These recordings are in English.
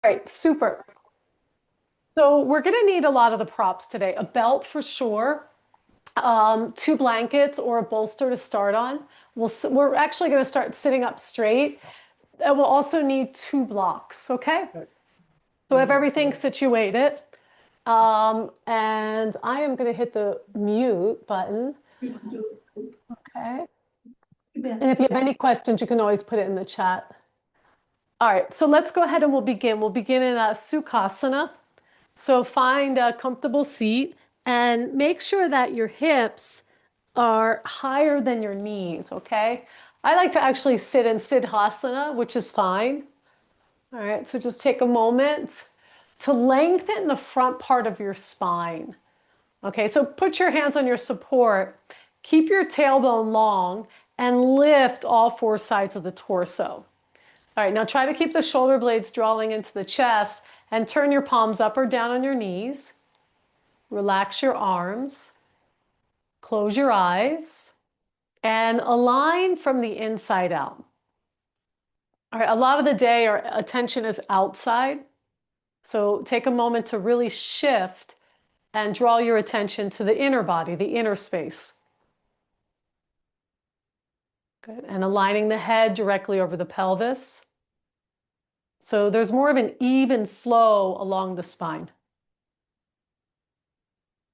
right, super. So we're going to need a lot of the props today. A belt for sure, two blankets or a bolster to start on. We're actually going to start sitting up straight. And we'll also need two blocks, okay? So I have everything situated. And I am going to hit the mute button. Okay. And if you have any questions, you can always put it in the chat. All right, so let's go ahead and we'll begin. We'll begin in a Sukhasana. So find a comfortable seat and make sure that your hips are higher than your knees, okay? I like to actually sit in Siddhasana, which is fine. All right, so just take a moment to lengthen the front part of your spine. Okay, so put your hands on your support, keep your tailbone long, and lift all four sides of the torso. All right, now try to keep the shoulder blades drawing into the chest and turn your palms up or down on your knees. Relax your arms, close your eyes, and align from the inside out. All right, a lot of the day our attention is outside. So take a moment to really shift and draw your attention to the inner body, the inner space. Good. And aligning the head directly over the pelvis. So there's more of an even flow along the spine.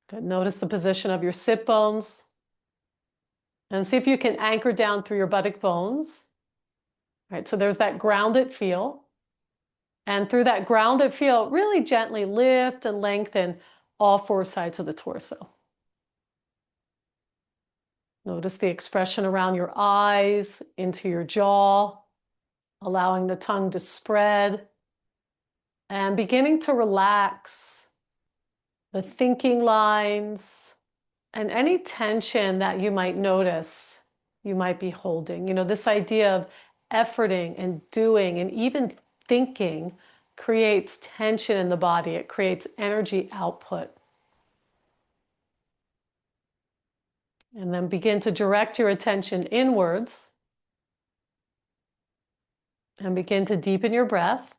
Good. Notice the position of your sit bones. And see if you can anchor down through your buttock bones. All right, so there's that grounded feel. And through that grounded feel, really gently lift and lengthen all four sides of the torso. Notice the expression around your eyes, into your jaw, allowing the tongue to spread, and beginning to relax the thinking lines and any tension that you might notice you might be holding. You know, this idea of efforting and doing and even thinking creates tension in the body. It creates energy output. And then begin to direct your attention inwards and begin to deepen your breath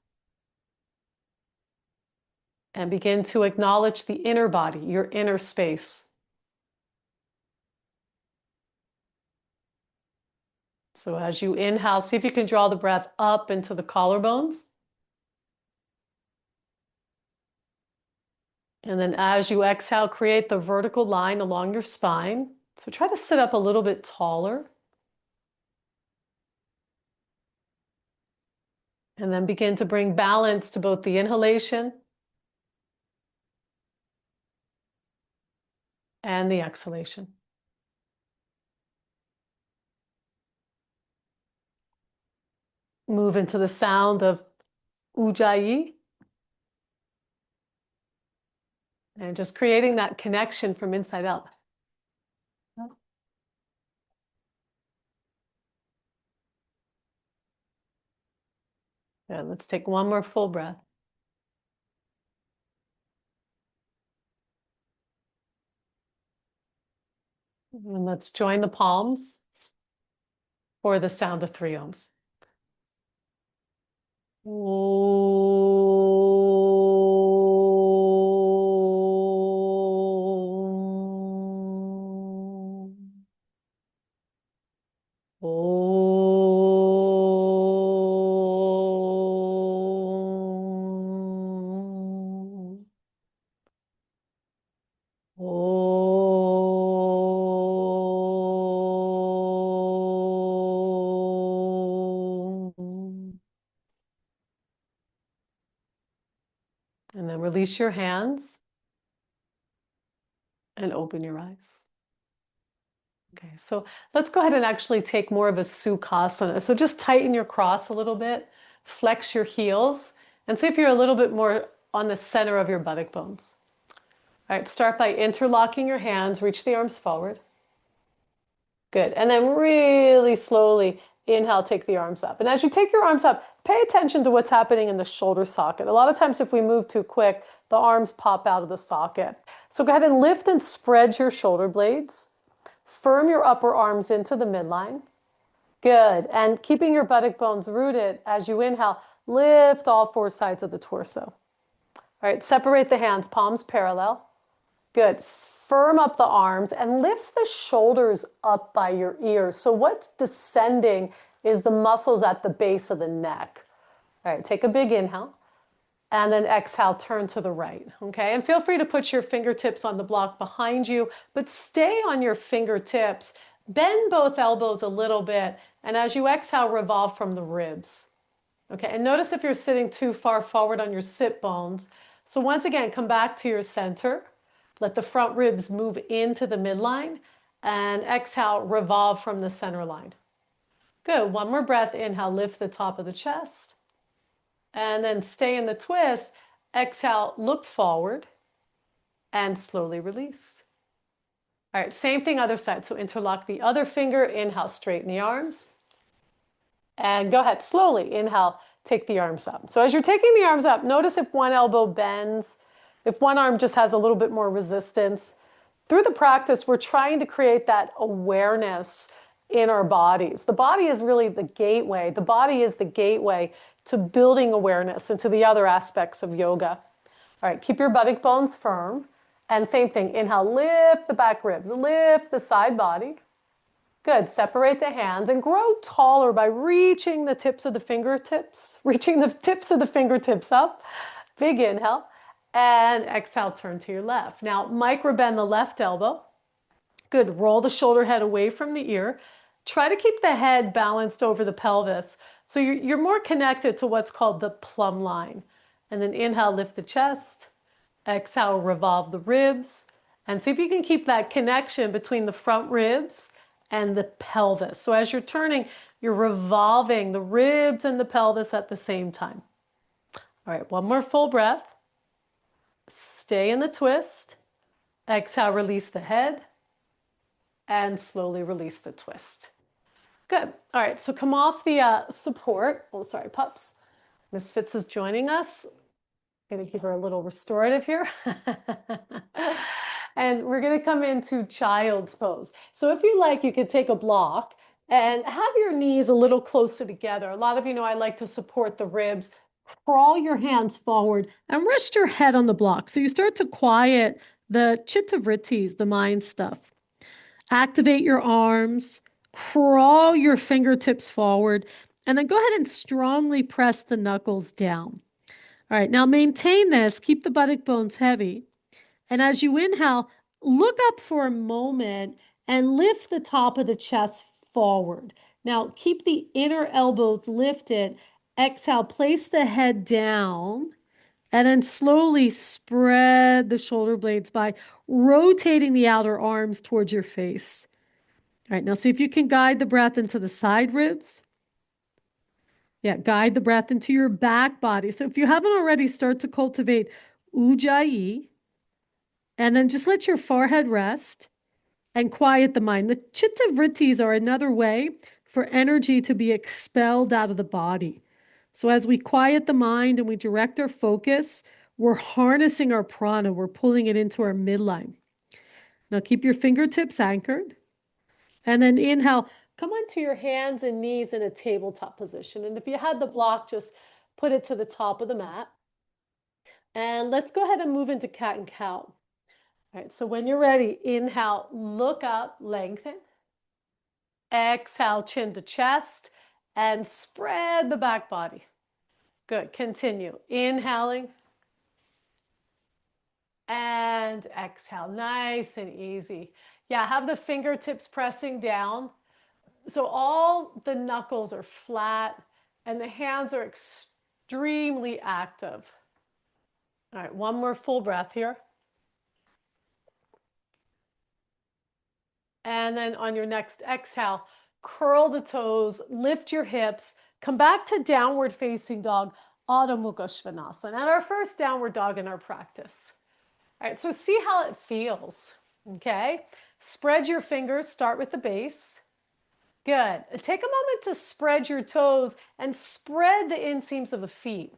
and begin to acknowledge the inner body, your inner space. So as you inhale, see if you can draw the breath up into the collarbones. And then as you exhale, create the vertical line along your spine. So try to sit up a little bit taller. And then begin to bring balance to both the inhalation and the exhalation. Move into the sound of Ujjayi. And just creating that connection from inside out. And let's take one more full breath. And let's join the palms for the sound of 3 ohms. And then release your hands and open your eyes. Okay, so let's go ahead and actually take more of a Sukhasana. So just tighten your cross a little bit, flex your heels, and see if you're a little bit more on the center of your buttock bones. All right, start by interlocking your hands, reach the arms forward. Good, and then really slowly inhale, take the arms up. And as you take your arms up, pay attention to what's happening in the shoulder socket. A lot of times if we move too quick, the arms pop out of the socket. So go ahead and lift and spread your shoulder blades. Firm your upper arms into the midline. Good, and keeping your buttock bones rooted as you inhale, lift all four sides of the torso. All right, separate the hands, palms parallel. Good. Firm up the arms and lift the shoulders up by your ears. So what's descending is the muscles at the base of the neck. All right, take a big inhale. And then exhale, turn to the right, okay? And feel free to put your fingertips on the block behind you, but stay on your fingertips. Bend both elbows a little bit, and as you exhale, revolve from the ribs. Okay, and notice if you're sitting too far forward on your sit bones. So once again, come back to your center. Let the front ribs move into the midline, and exhale, revolve from the center line. Good, one more breath. Inhale, lift the top of the chest. And then stay in the twist. Exhale, look forward, and slowly release. All right, same thing other side. So interlock the other finger. Inhale, straighten the arms. And go ahead, slowly. Inhale, take the arms up. So as you're taking the arms up, notice if one elbow bends, if one arm just has a little bit more resistance. Through the practice, we're trying to create that awareness in our bodies. The body is really the gateway. The body is the gateway to building awareness and to the other aspects of yoga. All right, keep your buttock bones firm. And same thing, inhale, lift the back ribs, lift the side body. Good, separate the hands and grow taller by reaching the tips of the fingertips, up. Big inhale. And exhale, turn to your left. Now, micro bend the left elbow. Good, roll the shoulder head away from the ear. Try to keep the head balanced over the pelvis. So you're more connected to what's called the plumb line. And then inhale, lift the chest. Exhale, revolve the ribs. And see if you can keep that connection between the front ribs and the pelvis. So as you're turning, you're revolving the ribs and the pelvis at the same time. All right, one more full breath. Stay in the twist. Exhale, release the head. And slowly release the twist. Good. All right, so come off the support. Oh, sorry, pups. Miss Fitz is joining us. Going to keep her a little restorative here. And we're going to come into child's pose. So if you like, you could take a block and have your knees a little closer together. A lot of you know I like to support the ribs. Crawl your hands forward and rest your head on the block. So you start to quiet the chitta vrittis, the mind stuff. Activate your arms, crawl your fingertips forward, and then go ahead and strongly press the knuckles down. All right, now maintain this. Keep the buttock bones heavy. And as you inhale, look up for a moment and lift the top of the chest forward. Now, keep the inner elbows lifted. Exhale, place the head down. And then slowly spread the shoulder blades by rotating the outer arms towards your face. All right, now see if you can guide the breath into the side ribs. Yeah, guide the breath into your back body. So if you haven't already, start to cultivate Ujjayi. And then just let your forehead rest and quiet the mind. The chitta vrittis are another way for energy to be expelled out of the body. So as we quiet the mind and we direct our focus, we're harnessing our prana. We're pulling it into our midline. Now keep your fingertips anchored. And then inhale, come onto your hands and knees in a tabletop position. And if you had the block, just put it to the top of the mat. And let's go ahead and move into cat and cow. All right, so when you're ready, inhale, look up, lengthen. Exhale, chin to chest, and spread the back body. Good, continue. Inhaling. And exhale, nice and easy. Yeah, have the fingertips pressing down. So all the knuckles are flat and the hands are extremely active. All right, one more full breath here. And then on your next exhale, curl the toes, lift your hips, come back to downward facing dog, Adho Mukha Svanasana, and our first downward dog in our practice. All right, so see how it feels, okay? Spread your fingers, start with the base. Good. Take a moment to spread your toes and spread the inseams of the feet.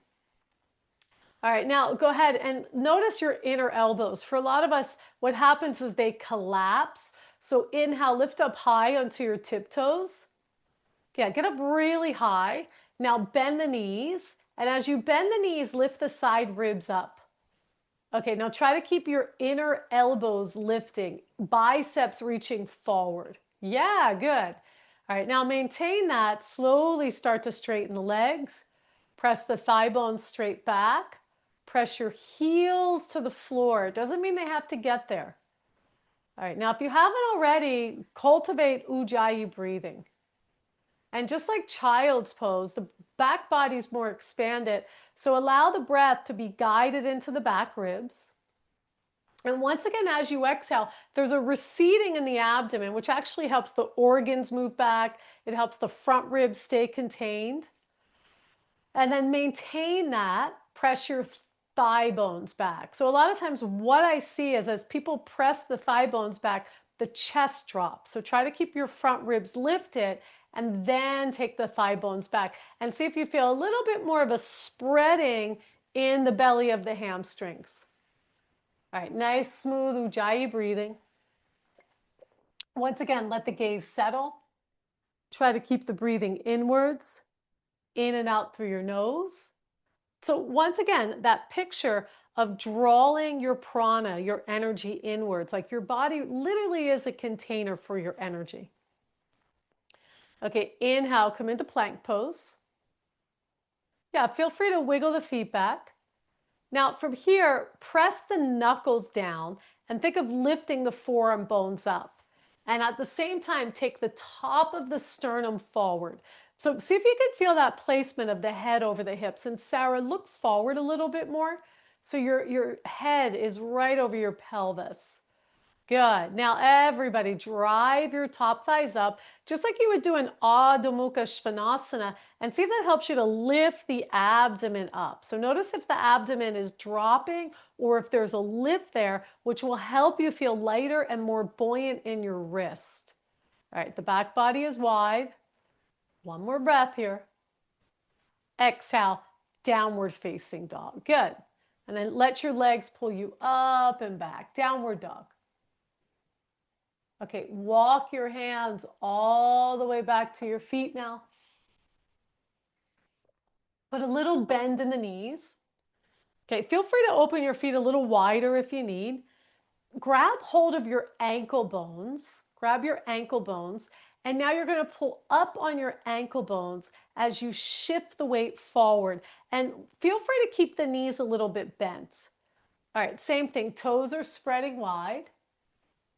All right, now go ahead and notice your inner elbows. For a lot of us, what happens is they collapse. So inhale, lift up high onto your tiptoes. Yeah, get up really high. Now bend the knees And as you bend the knees, lift the side ribs up. Okay, now try to keep your inner elbows lifting, biceps reaching forward. Yeah, good. All right, now maintain that. Slowly start to straighten the legs. Press the thigh bones straight back. Press your heels to the floor. It doesn't mean they have to get there. All right, now if you haven't already, cultivate Ujjayi breathing. And just like child's pose, the back body is more expanded. So allow the breath to be guided into the back ribs. And once again, as you exhale, there's a receding in the abdomen, which actually helps the organs move back. It helps the front ribs stay contained. And then maintain that, press your thigh bones back. So a lot of times what I see is as people press the thigh bones back, the chest drops. So try to keep your front ribs lifted and then take the thigh bones back and see if you feel a little bit more of a spreading in the belly of the hamstrings. All right, nice, smooth Ujjayi breathing. Once again, let the gaze settle. Try to keep the breathing inwards, in and out through your nose. So once again, that picture of drawing your prana, your energy inwards, like your body literally is a container for your energy. Okay, inhale, come into plank pose. Yeah, feel free to wiggle the feet back. Now from here, press the knuckles down and think of lifting the forearm bones up. And at the same time, take the top of the sternum forward. So see if you can feel that placement of the head over the hips. And Sarah, look forward a little bit more. So your head is right over your pelvis. Good. Now everybody drive your top thighs up, just like you would do an Adho Mukha Svanasana, and see if that helps you to lift the abdomen up. So notice if the abdomen is dropping or if there's a lift there, which will help you feel lighter and more buoyant in your wrist. All right, the back body is wide. One more breath here. Exhale, downward facing dog. Good. And then let your legs pull you up and back. Downward dog. Okay, walk your hands all the way back to your feet now. Put a little bend in the knees. Okay, feel free to open your feet a little wider if you need. Grab hold of your ankle bones. Grab your ankle bones. And now you're going to pull up on your ankle bones as you shift the weight forward. And feel free to keep the knees a little bit bent. All right, same thing. Toes are spreading wide.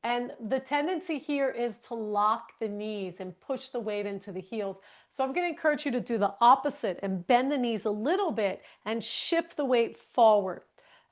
And the tendency here is to lock the knees and push the weight into the heels. So I'm going to encourage you to do the opposite and bend the knees a little bit and shift the weight forward.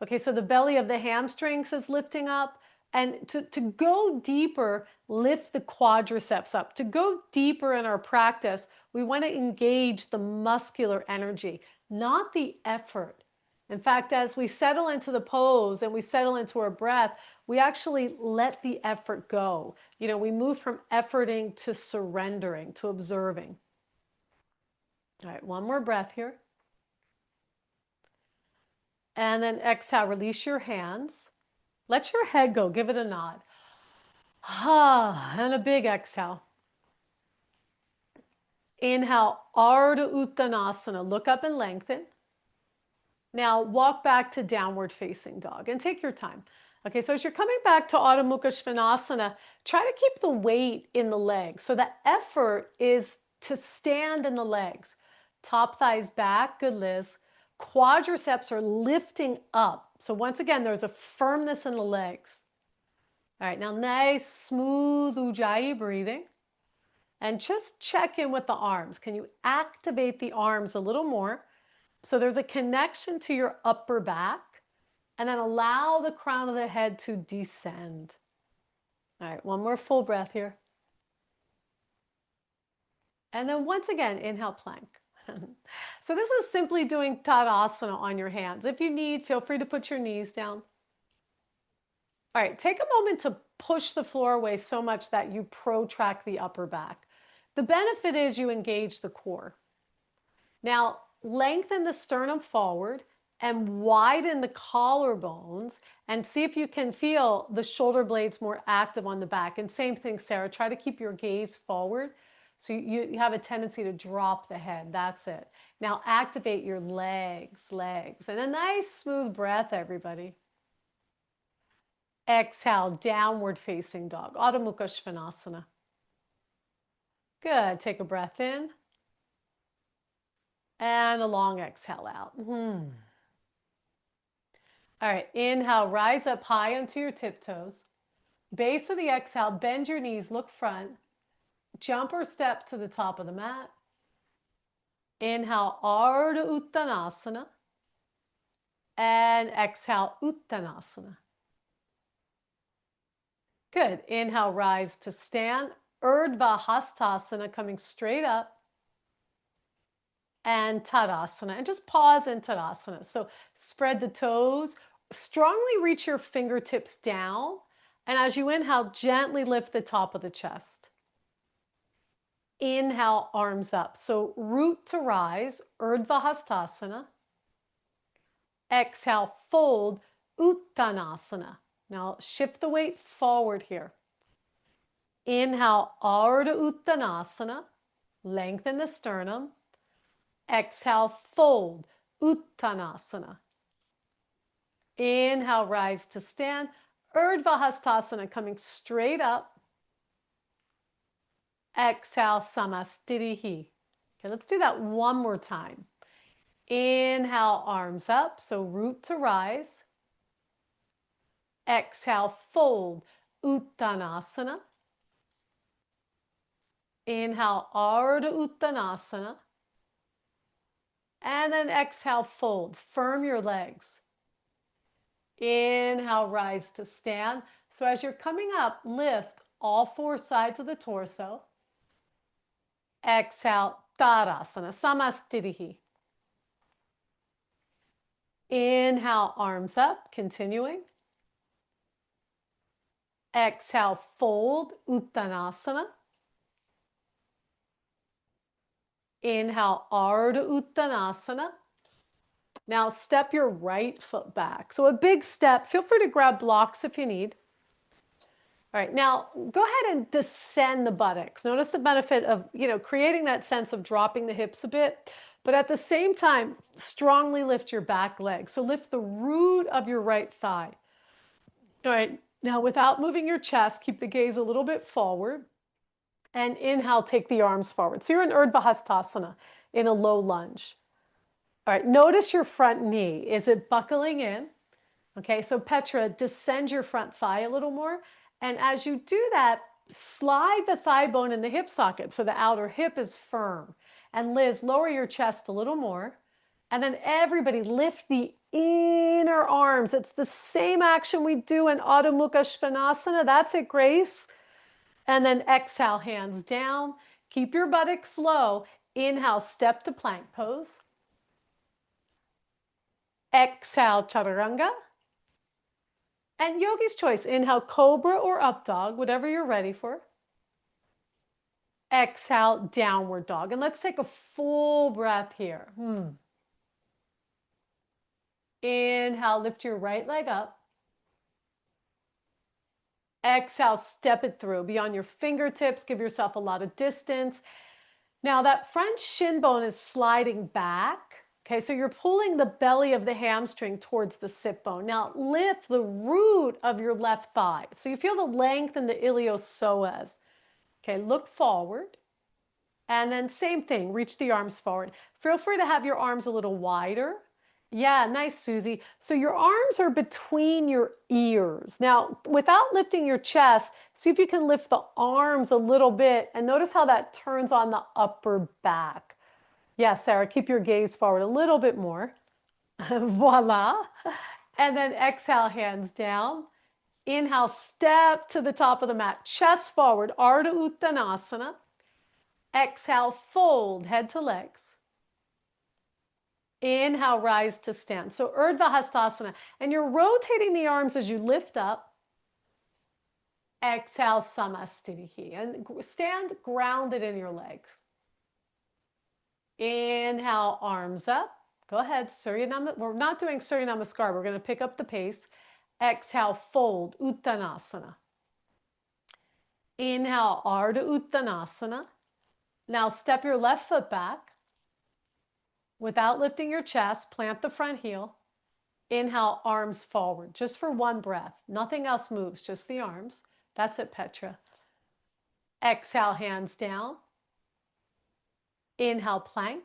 Okay, so the belly of the hamstrings is lifting up. And to go deeper, lift the quadriceps up. To go deeper in our practice, we want to engage the muscular energy, not the effort. In fact, as we settle into the pose and we settle into our breath, we actually let the effort go. You know, we move from efforting to surrendering, to observing. All right, one more breath here. And then exhale, release your hands. Let your head go, give it a nod. And a big exhale. Inhale, Ardha Uttanasana, look up and lengthen. Now walk back to downward facing dog and take your time. Okay, so as you're coming back to Adho Mukha Svanasana, try to keep the weight in the legs. So the effort is to stand in the legs. Top thighs back, good Liz. Quadriceps are lifting up. So once again, there's a firmness in the legs. All right, now nice, smooth Ujjayi breathing. And just check in with the arms. Can you activate the arms a little more? So there's a connection to your upper back, and then allow the crown of the head to descend. All right, one more full breath here. And then once again, inhale, plank. So this is simply doing Tadasana on your hands. If you need, feel free to put your knees down. All right, take a moment to push the floor away so much that you protract the upper back. The benefit is you engage the core. Now, lengthen the sternum forward and widen the collarbones and see if you can feel the shoulder blades more active on the back. And same thing, Sarah, try to keep your gaze forward. So you have a tendency to drop the head. That's it. Now activate your legs. And a nice smooth breath, everybody. Exhale, downward facing dog. Adho Mukha Svanasana. Good. Take a breath in. And a long exhale out. All right, inhale, rise up high onto your tiptoes. Base of the exhale, bend your knees, look front. Jump or step to the top of the mat. Inhale, Ardha Uttanasana. And exhale, Uttanasana. Good. Inhale, rise to stand. Urdhva Hastasana, coming straight up. And Tadasana. And just pause in Tadasana. So spread the toes. Strongly reach your fingertips down. And as you inhale, gently lift the top of the chest. Inhale, arms up. So root to rise, Urdhva Hastasana. Exhale, fold, Uttanasana. Now shift the weight forward here. Inhale, Ardha Uttanasana. Lengthen the sternum. Exhale, fold, Uttanasana. Inhale, rise to stand. Urdhva Hastasana, coming straight up. Exhale, Samastitihi. Okay, let's do that one more time. Inhale, arms up, so root to rise. Exhale, fold, Uttanasana. Inhale, Ardha Uttanasana. And then exhale, fold. Firm your legs. Inhale, rise to stand. So as you're coming up, lift all four sides of the torso. Exhale, Tadasana, Samastitihi. Inhale, arms up, continuing. Exhale, fold, Uttanasana. Inhale, Ardha Uttanasana. Now step your right foot back. So a big step. Feel free to grab blocks if you need. All right, now go ahead and descend the buttocks. Notice the benefit of, creating that sense of dropping the hips a bit, but at the same time, strongly lift your back leg. So lift the root of your right thigh. All right, now without moving your chest, keep the gaze a little bit forward. And inhale, take the arms forward. So you're in Urdhva Hastasana, in a low lunge. All right, notice your front knee. Is it buckling in? Okay, so Petra, descend your front thigh a little more. And as you do that, slide the thigh bone in the hip socket so the outer hip is firm. And Liz, lower your chest a little more. And then everybody lift the inner arms. It's the same action we do in Adho Mukha Svanasana. That's it, Grace. And then exhale, hands down. Keep your buttocks low. Inhale, step to plank pose. Exhale, chaturanga. And yogi's choice. Inhale, cobra or up dog, whatever you're ready for. Exhale, downward dog. And let's take a full breath here. Inhale, lift your right leg up. Exhale, step it through. Be on your fingertips. Give yourself a lot of distance. Now that front shin bone is sliding back. Okay, so you're pulling the belly of the hamstring towards the sit bone. Now lift the root of your left thigh. So you feel the length in the iliopsoas. Okay, look forward. And then same thing, reach the arms forward. Feel free to have your arms a little wider. Yeah, nice, Susie. So your arms are between your ears. Now, without lifting your chest, see if you can lift the arms a little bit. And notice how that turns on the upper back. Yeah, Sarah, keep your gaze forward a little bit more. Voila. And then exhale, hands down. Inhale, step to the top of the mat. Chest forward, Ardha Uttanasana. Exhale, fold, head to legs. Inhale, rise to stand. So Urdhva Hastasana. And you're rotating the arms as you lift up. Exhale, Samastitihi. And stand grounded in your legs. Inhale, arms up. Go ahead. We're not doing Surya Namaskar. We're going to pick up the pace. Exhale, fold, Uttanasana. Inhale, Ardha Uttanasana. Now step your left foot back. Without lifting your chest, plant the front heel. Inhale, arms forward, just for one breath. Nothing else moves, just the arms. That's it, Petra. Exhale, hands down. Inhale, plank.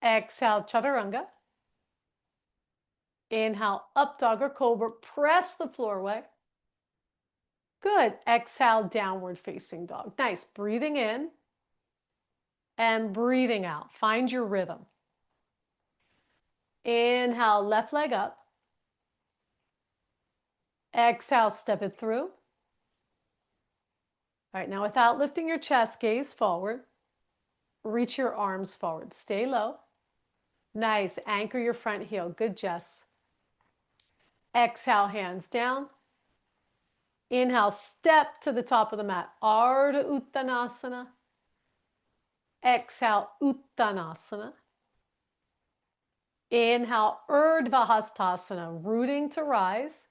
Exhale, chaturanga. Inhale, up dog or cobra. Press the floor away. Good. Exhale, downward facing dog. Nice. Breathing in and breathing out. Find your rhythm. Inhale, left leg up. Exhale, step it through. All right, now without lifting your chest, gaze forward. Reach your arms forward. Stay low. Nice. Anchor your front heel. Good, Jess. Exhale, hands down. Inhale, step to the top of the mat. Ardha Uttanasana. Exhale, Uttanasana. Inhale, Urdhva Hastasana, rooting to rise.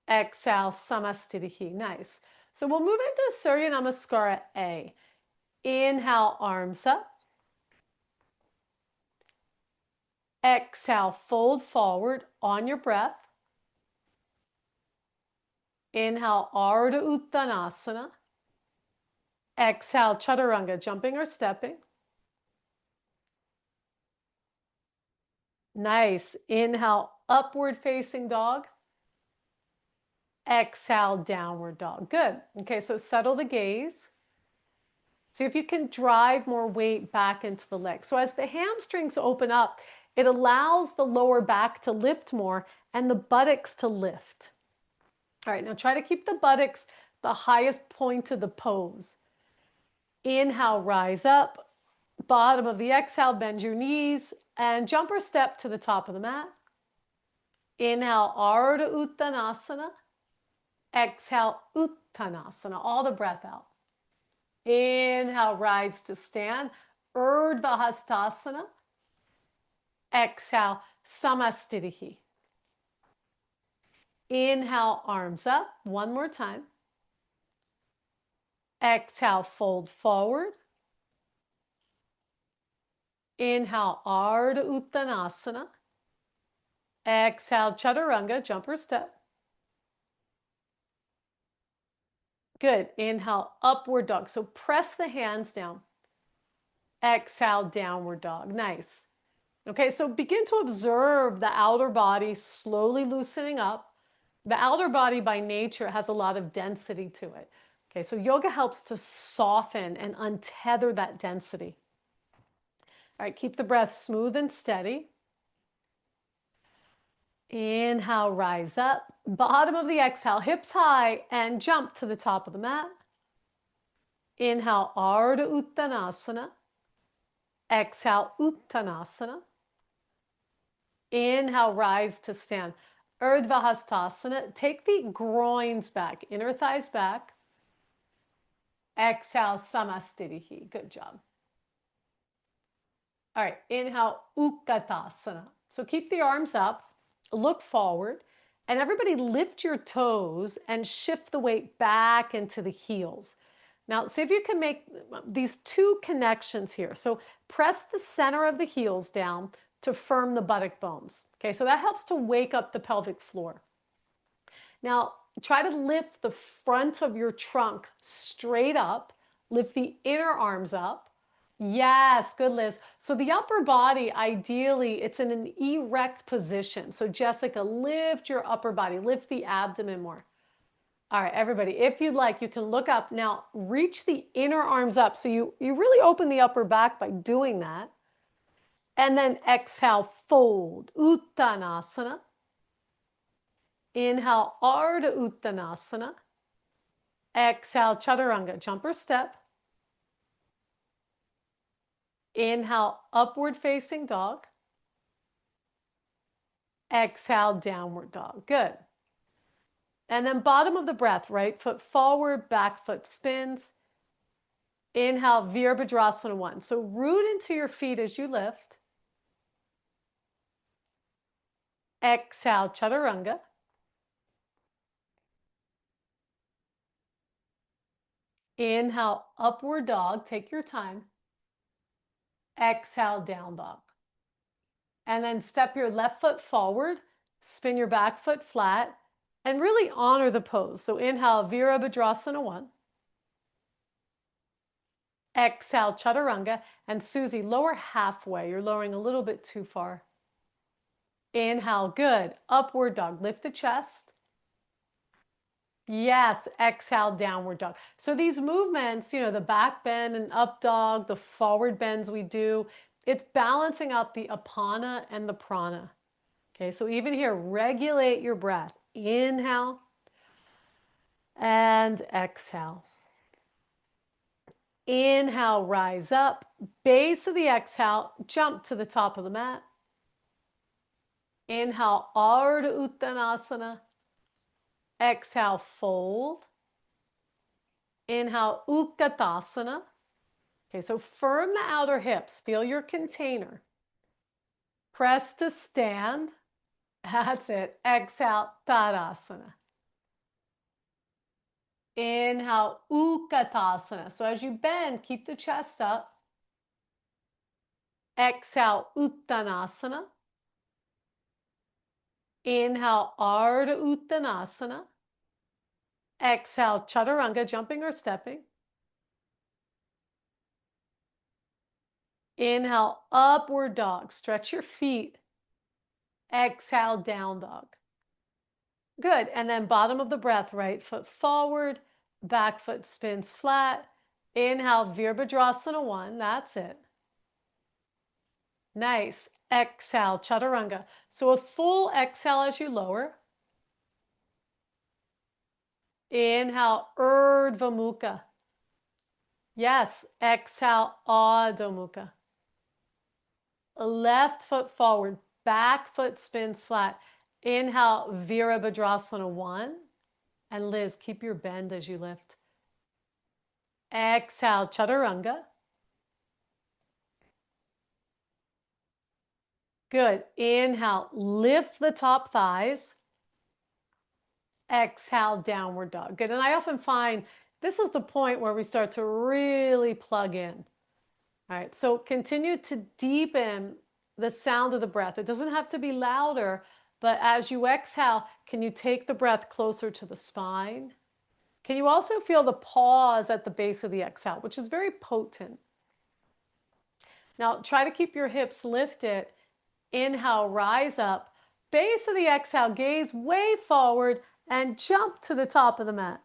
Exhale, Samastitihi. Nice. So we'll move into Surya Namaskara A. Inhale, arms up. Exhale, fold forward on your breath. Inhale, Ardha Uttanasana. Exhale, Chaturanga, jumping or stepping. Nice. Inhale, upward facing dog. Exhale, downward dog. Good. Okay, so settle the gaze. See if you can drive more weight back into the legs. So as the hamstrings open up, it allows the lower back to lift more and the buttocks to lift. All right, now try to keep the buttocks the highest point of the pose. Inhale, rise up. Bottom of the exhale, bend your knees and jump or step to the top of the mat. Inhale, Ardha Uttanasana. Exhale, Uttanasana. All the breath out. Inhale, rise to stand. Urdhva Hastasana. Exhale, Samastitihi. Inhale, arms up. One more time. Exhale, fold forward. Inhale, Ardha Uttanasana. Exhale, Chaturanga, jump or step. Good. Inhale, upward dog. So press the hands down. Exhale, downward dog. Nice. Okay, so begin to observe the outer body slowly loosening up. The outer body by nature has a lot of density to it. Okay, so yoga helps to soften and untether that density. All right, keep the breath smooth and steady. Inhale, rise up. Bottom of the exhale, hips high, and jump to the top of the mat. Inhale, Ardha Uttanasana. Exhale, Uttanasana. Inhale, rise to stand. Urdhva Hastasana. Take the groins back, inner thighs back. Exhale, Samastitihi. Good job. All right, inhale, Utkatasana. So keep the arms up, look forward, and everybody lift your toes and shift the weight back into the heels. Now, see if you can make these two connections here. So press the center of the heels down to firm the buttock bones. Okay, so that helps to wake up the pelvic floor. Now, try to lift the front of your trunk straight up. Lift the inner arms up. Yes, good, Liz. So the upper body, ideally, it's in an erect position. So Jessica, lift your upper body, lift the abdomen more. All right, everybody, if you'd like, you can look up. Now, reach the inner arms up. So you really open the upper back by doing that. And then exhale, fold, Uttanasana. Inhale, Ardha Uttanasana. Exhale, Chaturanga, jump or step. Inhale, upward facing dog. Exhale, downward dog. Good. And then bottom of the breath, right foot forward, back foot spins. Inhale, Virabhadrasana 1. So root into your feet as you lift. Exhale, Chaturanga. Inhale, upward dog. Take your time. Exhale, down dog. And then step your left foot forward, spin your back foot flat, and really honor the pose. So inhale, Virabhadrasana 1. Exhale, Chaturanga. And Susie, lower halfway. You're lowering a little bit too far. Inhale, good. Upward dog. Lift the chest. Yes, exhale, downward dog. So these movements, the back bend and up dog, the forward bends we do, it's balancing out the apana and the prana. Okay, so even here, regulate your breath. Inhale and exhale. Inhale, rise up. Base of the exhale, jump to the top of the mat. Inhale, Ardha Uttanasana. Exhale, fold. Inhale, Utkatasana. Okay, so firm the outer hips. Feel your container. Press to stand. That's it. Exhale, Tadasana. Inhale, Utkatasana. So as you bend, keep the chest up. Exhale, Uttanasana. Inhale, Ardha Uttanasana. Exhale, Chaturanga, jumping or stepping. Inhale, upward dog. Stretch your feet. Exhale, down dog. Good. And then bottom of the breath, right foot forward, back foot spins flat. Inhale, Virabhadrasana 1. That's it. Nice. Exhale, Chaturanga. So a full exhale as you lower. Inhale, Urdhva Mukha. Yes. Exhale, Adho Mukha. Left foot forward, back foot spins flat. Inhale, Virabhadrasana 1. And Liz, keep your bend as you lift. Exhale, Chaturanga. Good. Inhale, lift the top thighs. Exhale, downward dog. Good. And I often find this is the point where we start to really plug in. All right. So continue to deepen the sound of the breath. It doesn't have to be louder, but as you exhale, can you take the breath closer to the spine? Can you also feel the pause at the base of the exhale, which is very potent? Now try to keep your hips lifted. Inhale, rise up. Base of the exhale, gaze way forward and jump to the top of the mat.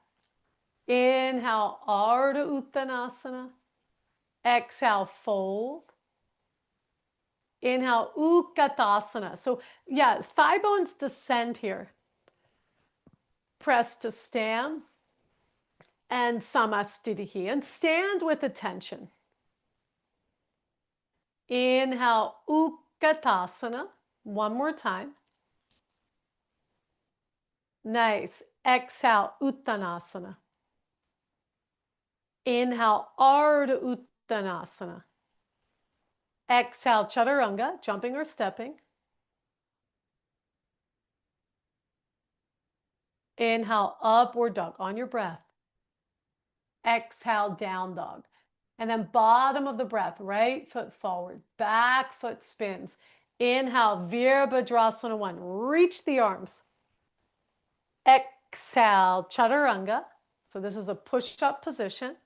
Inhale, Ardha Uttanasana. Exhale, fold. Inhale, Utkatasana. So yeah, thigh bones descend here. Press to stand. And Samastitihi. And stand with attention. Inhale, Utkatasana. One more time. Nice. Exhale, Uttanasana. Inhale, Ardha Uttanasana. Exhale, Chaturanga, jumping or stepping. Inhale, upward dog on your breath. Exhale, down dog. And then bottom of the breath, right foot forward, back foot spins. Inhale, Virabhadrasana 1. Reach the arms. Exhale, Chaturanga. So this is a push-up position.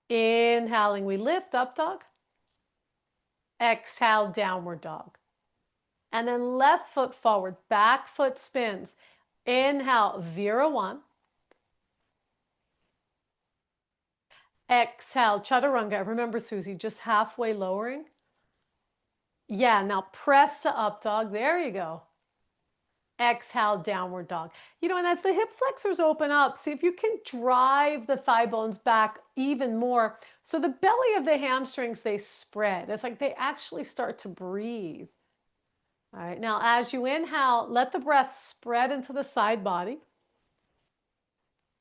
Inhaling, we lift, up dog. Exhale, downward dog. And then left foot forward, back foot spins. Inhale, Vira 1. Exhale, Chaturanga. Remember, Susie, just halfway lowering. Yeah, now press to up dog. There you go. Exhale, downward dog. And as the hip flexors open up, see if you can drive the thigh bones back even more. So the belly of the hamstrings, they spread. It's like they actually start to breathe. All right, now as you inhale, let the breath spread into the side body.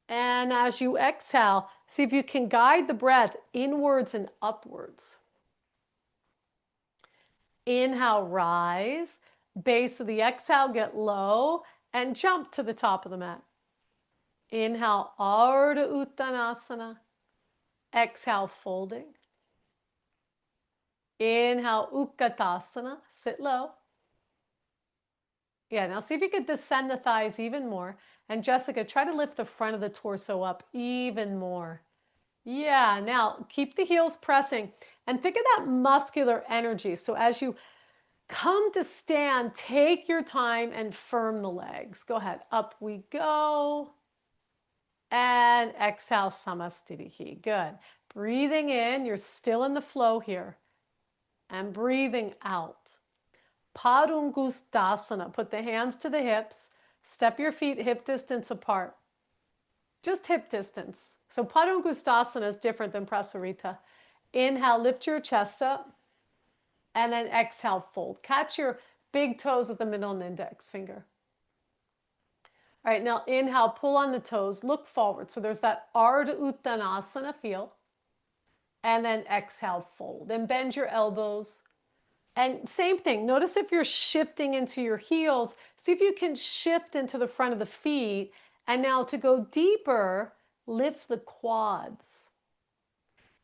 And as you exhale, see if you can guide the breath inwards and upwards. Inhale, rise. Base of the exhale, get low and jump to the top of the mat. Inhale, Ardha Uttanasana. Exhale, folding. Inhale, Utkatasana. Sit low. Yeah, now see if you could descend the thighs even more. And Jessica, try to lift the front of the torso up even more. Yeah, now keep the heels pressing and think of that muscular energy. So as you come to stand, take your time and firm the legs. Go ahead. Up we go. And exhale, Samastitihi. Good. Breathing in, you're still in the flow here. And breathing out. Padangusthasana. Put the hands to the hips. Step your feet hip distance apart. Just hip distance. So Padangusthasana is different than Prasarita. Inhale, lift your chest up. And then exhale, fold. Catch your big toes with the middle and index finger. All right, now inhale, pull on the toes, look forward. So there's that Ardha Uttanasana feel. And then exhale, fold. And bend your elbows. And same thing, notice if you're shifting into your heels, see if you can shift into the front of the feet. And now to go deeper, lift the quads.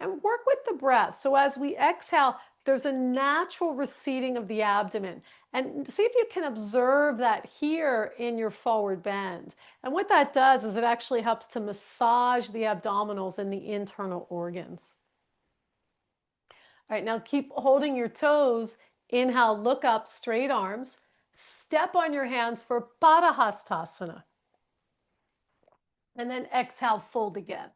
And work with the breath. So as we exhale, there's a natural receding of the abdomen. And see if you can observe that here in your forward bend. And what that does is it actually helps to massage the abdominals and the internal organs. All right, now keep holding your toes. Inhale, look up, straight arms. Step on your hands for Padahastasana. And then exhale, fold again.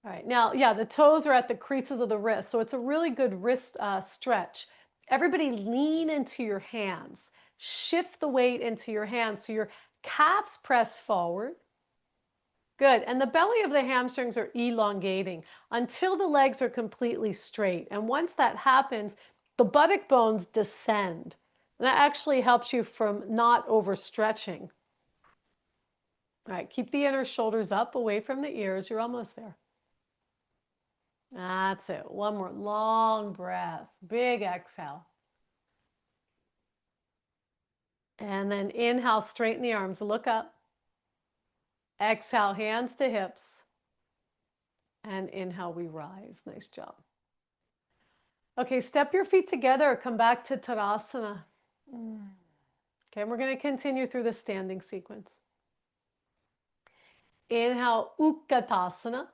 All right, now, yeah, the toes are at the creases of the wrist, so it's a really good wrist stretch. Everybody lean into your hands. Shift the weight into your hands so your calves press forward. Good, and the belly of the hamstrings are elongating until the legs are completely straight. And once that happens, the buttock bones descend. And that actually helps you from not overstretching. All right, keep the inner shoulders up away from the ears. You're almost there. That's it. One more long breath. Big exhale. And then inhale, straighten the arms, look up. Exhale, hands to hips. And inhale, we rise. Nice job. Okay, step your feet together. Come back to Tadasana. Okay, and we're going to continue through the standing sequence. Inhale, Utkatasana.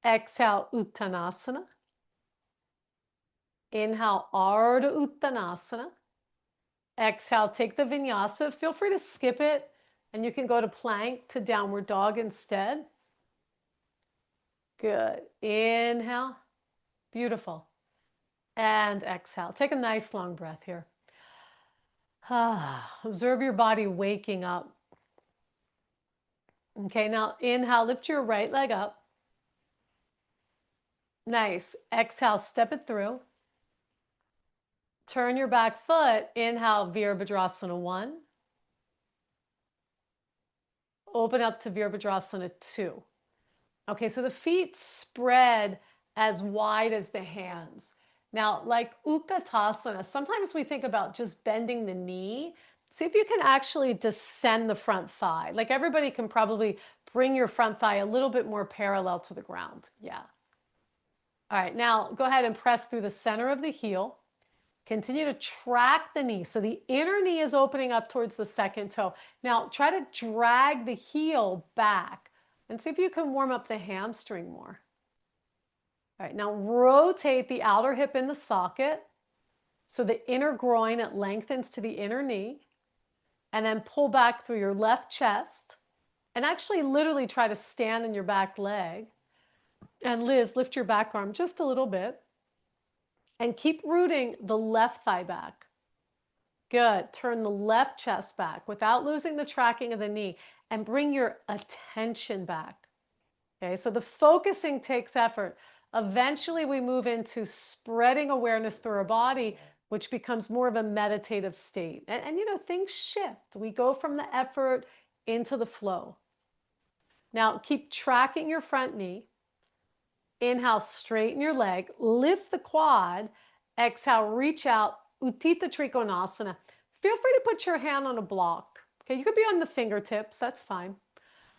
Exhale, Uttanasana. Inhale, Ardha Uttanasana. Exhale, take the vinyasa. Feel free to skip it, and you can go to plank to downward dog instead. Good. Inhale. Beautiful. And exhale. Take a nice long breath here. Observe your body waking up. Okay, now inhale, lift your right leg up. Nice. Exhale, step it through. Turn your back foot. Inhale, Virabhadrasana 1. Open up to Virabhadrasana 2. Okay, so the feet spread as wide as the hands. Now, like Utkatasana, sometimes we think about just bending the knee. See if you can actually descend the front thigh. Like everybody can probably bring your front thigh a little bit more parallel to the ground. Yeah. All right, now go ahead and press through the center of the heel. Continue to track the knee. So the inner knee is opening up towards the second toe. Now try to drag the heel back and see if you can warm up the hamstring more. All right, now rotate the outer hip in the socket. So the inner groin, it lengthens to the inner knee. And then pull back through your left chest. And actually literally try to stand in your back leg. And Liz, lift your back arm just a little bit. And keep rooting the left thigh back. Good. Turn the left chest back without losing the tracking of the knee. And bring your attention back. Okay, so the focusing takes effort. Eventually we move into spreading awareness through our body, which becomes more of a meditative state. And you know, things shift. We go from the effort into the flow. Now keep tracking your front knee. Inhale, straighten your leg, lift the quad. Exhale, reach out, Utthita Trikonasana. Feel free to put your hand on a block. Okay, you could be on the fingertips, that's fine.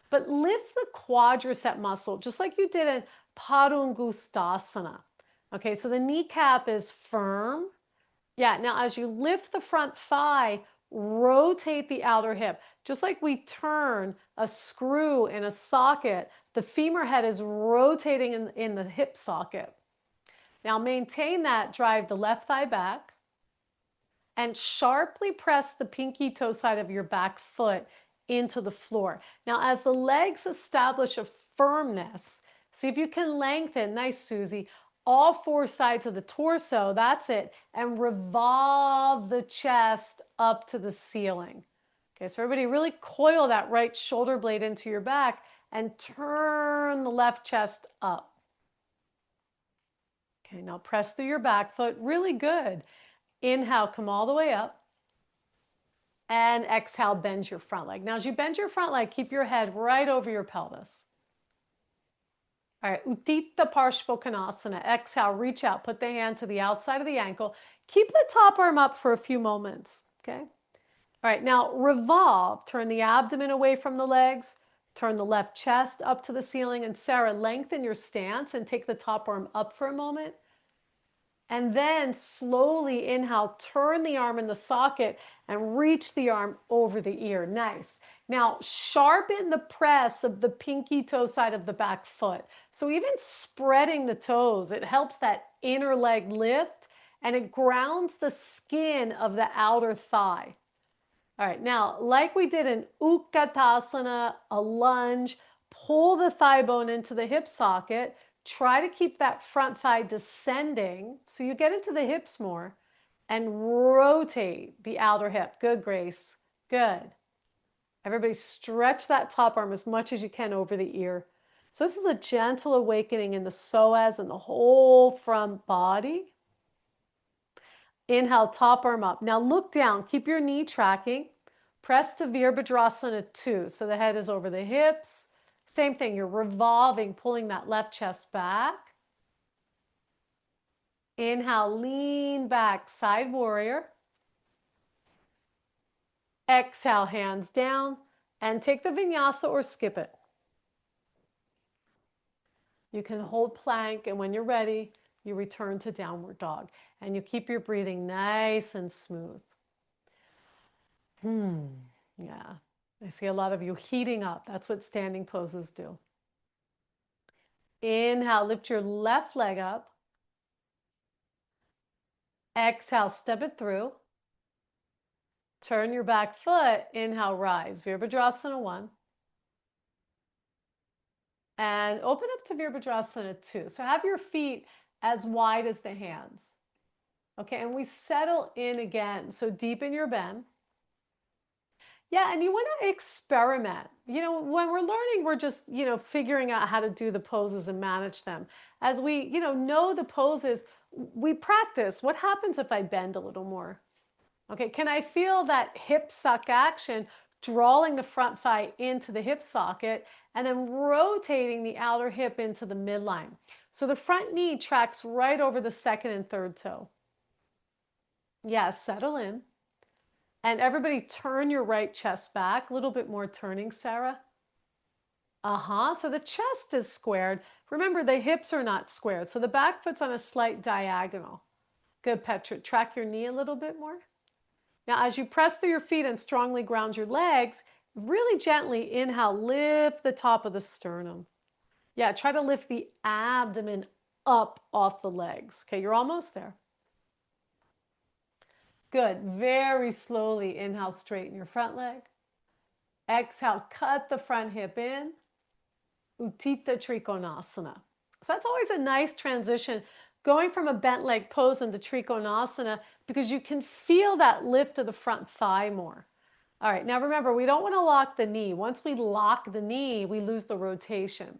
But lift the quadricep muscle, just like you did in Padangusthasana. Okay, so the kneecap is firm. Yeah, now as you lift the front thigh, rotate the outer hip. Just like we turn a screw in a socket, the femur head is rotating in the hip socket. Now maintain that, drive the left thigh back, and sharply press the pinky toe side of your back foot into the floor. Now, as the legs establish a firmness, see if you can lengthen, nice Susie, all four sides of the torso, that's it, and revolve the chest up to the ceiling. Okay, so everybody really coil that right shoulder blade into your back and turn the left chest up. Okay, now press through your back foot, really good. Inhale, come all the way up. And exhale, bend your front leg. Now, as you bend your front leg, keep your head right over your pelvis. All right, Utthita Parshvottanasana. Exhale, reach out, put the hand to the outside of the ankle. Keep the top arm up for a few moments, okay? All right, now revolve. Turn the abdomen away from the legs. Turn the left chest up to the ceiling. And Sarah, lengthen your stance and take the top arm up for a moment. And then slowly inhale, turn the arm in the socket and reach the arm over the ear. Nice. Now sharpen the press of the pinky toe side of the back foot. So even spreading the toes, it helps that inner leg lift and it grounds the skin of the outer thigh. All right, now like we did in Utkatasana, a lunge, pull the thigh bone into the hip socket. Try to keep that front thigh descending so you get into the hips more and rotate the outer hip. Good, Grace. Good. Everybody stretch that top arm as much as you can over the ear. So this is a gentle awakening in the psoas and the whole front body. Inhale, top arm up. Now look down. Keep your knee tracking. Press to Virabhadrasana 2. So the head is over the hips. Same thing, you're revolving, pulling that left chest back. Inhale, lean back, side warrior. Exhale, hands down, and take the vinyasa or skip it. You can hold plank, and when you're ready, you return to downward dog. And you keep your breathing nice and smooth. Yeah, I see a lot of you heating up. That's what standing poses do. Inhale, lift your left leg up. Exhale, step it through. Turn your back foot. Inhale, rise. Virabhadrasana 1. And open up to Virabhadrasana 2. So have your feet as wide as the hands. Okay, and we settle in again. So deepen your bend. Yeah, and you want to experiment. You know, when we're learning, we're just, figuring out how to do the poses and manage them. As we, know the poses, we practice. What happens if I bend a little more? Okay, can I feel that hip suck action, drawing the front thigh into the hip socket and then rotating the outer hip into the midline? So the front knee tracks right over the second and third toe. Yeah, settle in. And everybody turn your right chest back. A little bit more turning, Sarah. So the chest is squared. Remember, the hips are not squared. So the back foot's on a slight diagonal. Good, Petra. Track your knee a little bit more. Now, as you press through your feet and strongly ground your legs, really gently inhale, lift the top of the sternum. Yeah, try to lift the abdomen up off the legs. Okay, you're almost there. Good. Very slowly inhale, straighten your front leg. Exhale, cut the front hip in. Utthita Trikonasana. So that's always a nice transition, going from a bent leg pose into Trikonasana, because you can feel that lift of the front thigh more. All right, now remember, we don't want to lock the knee. Once we lock the knee, we lose the rotation.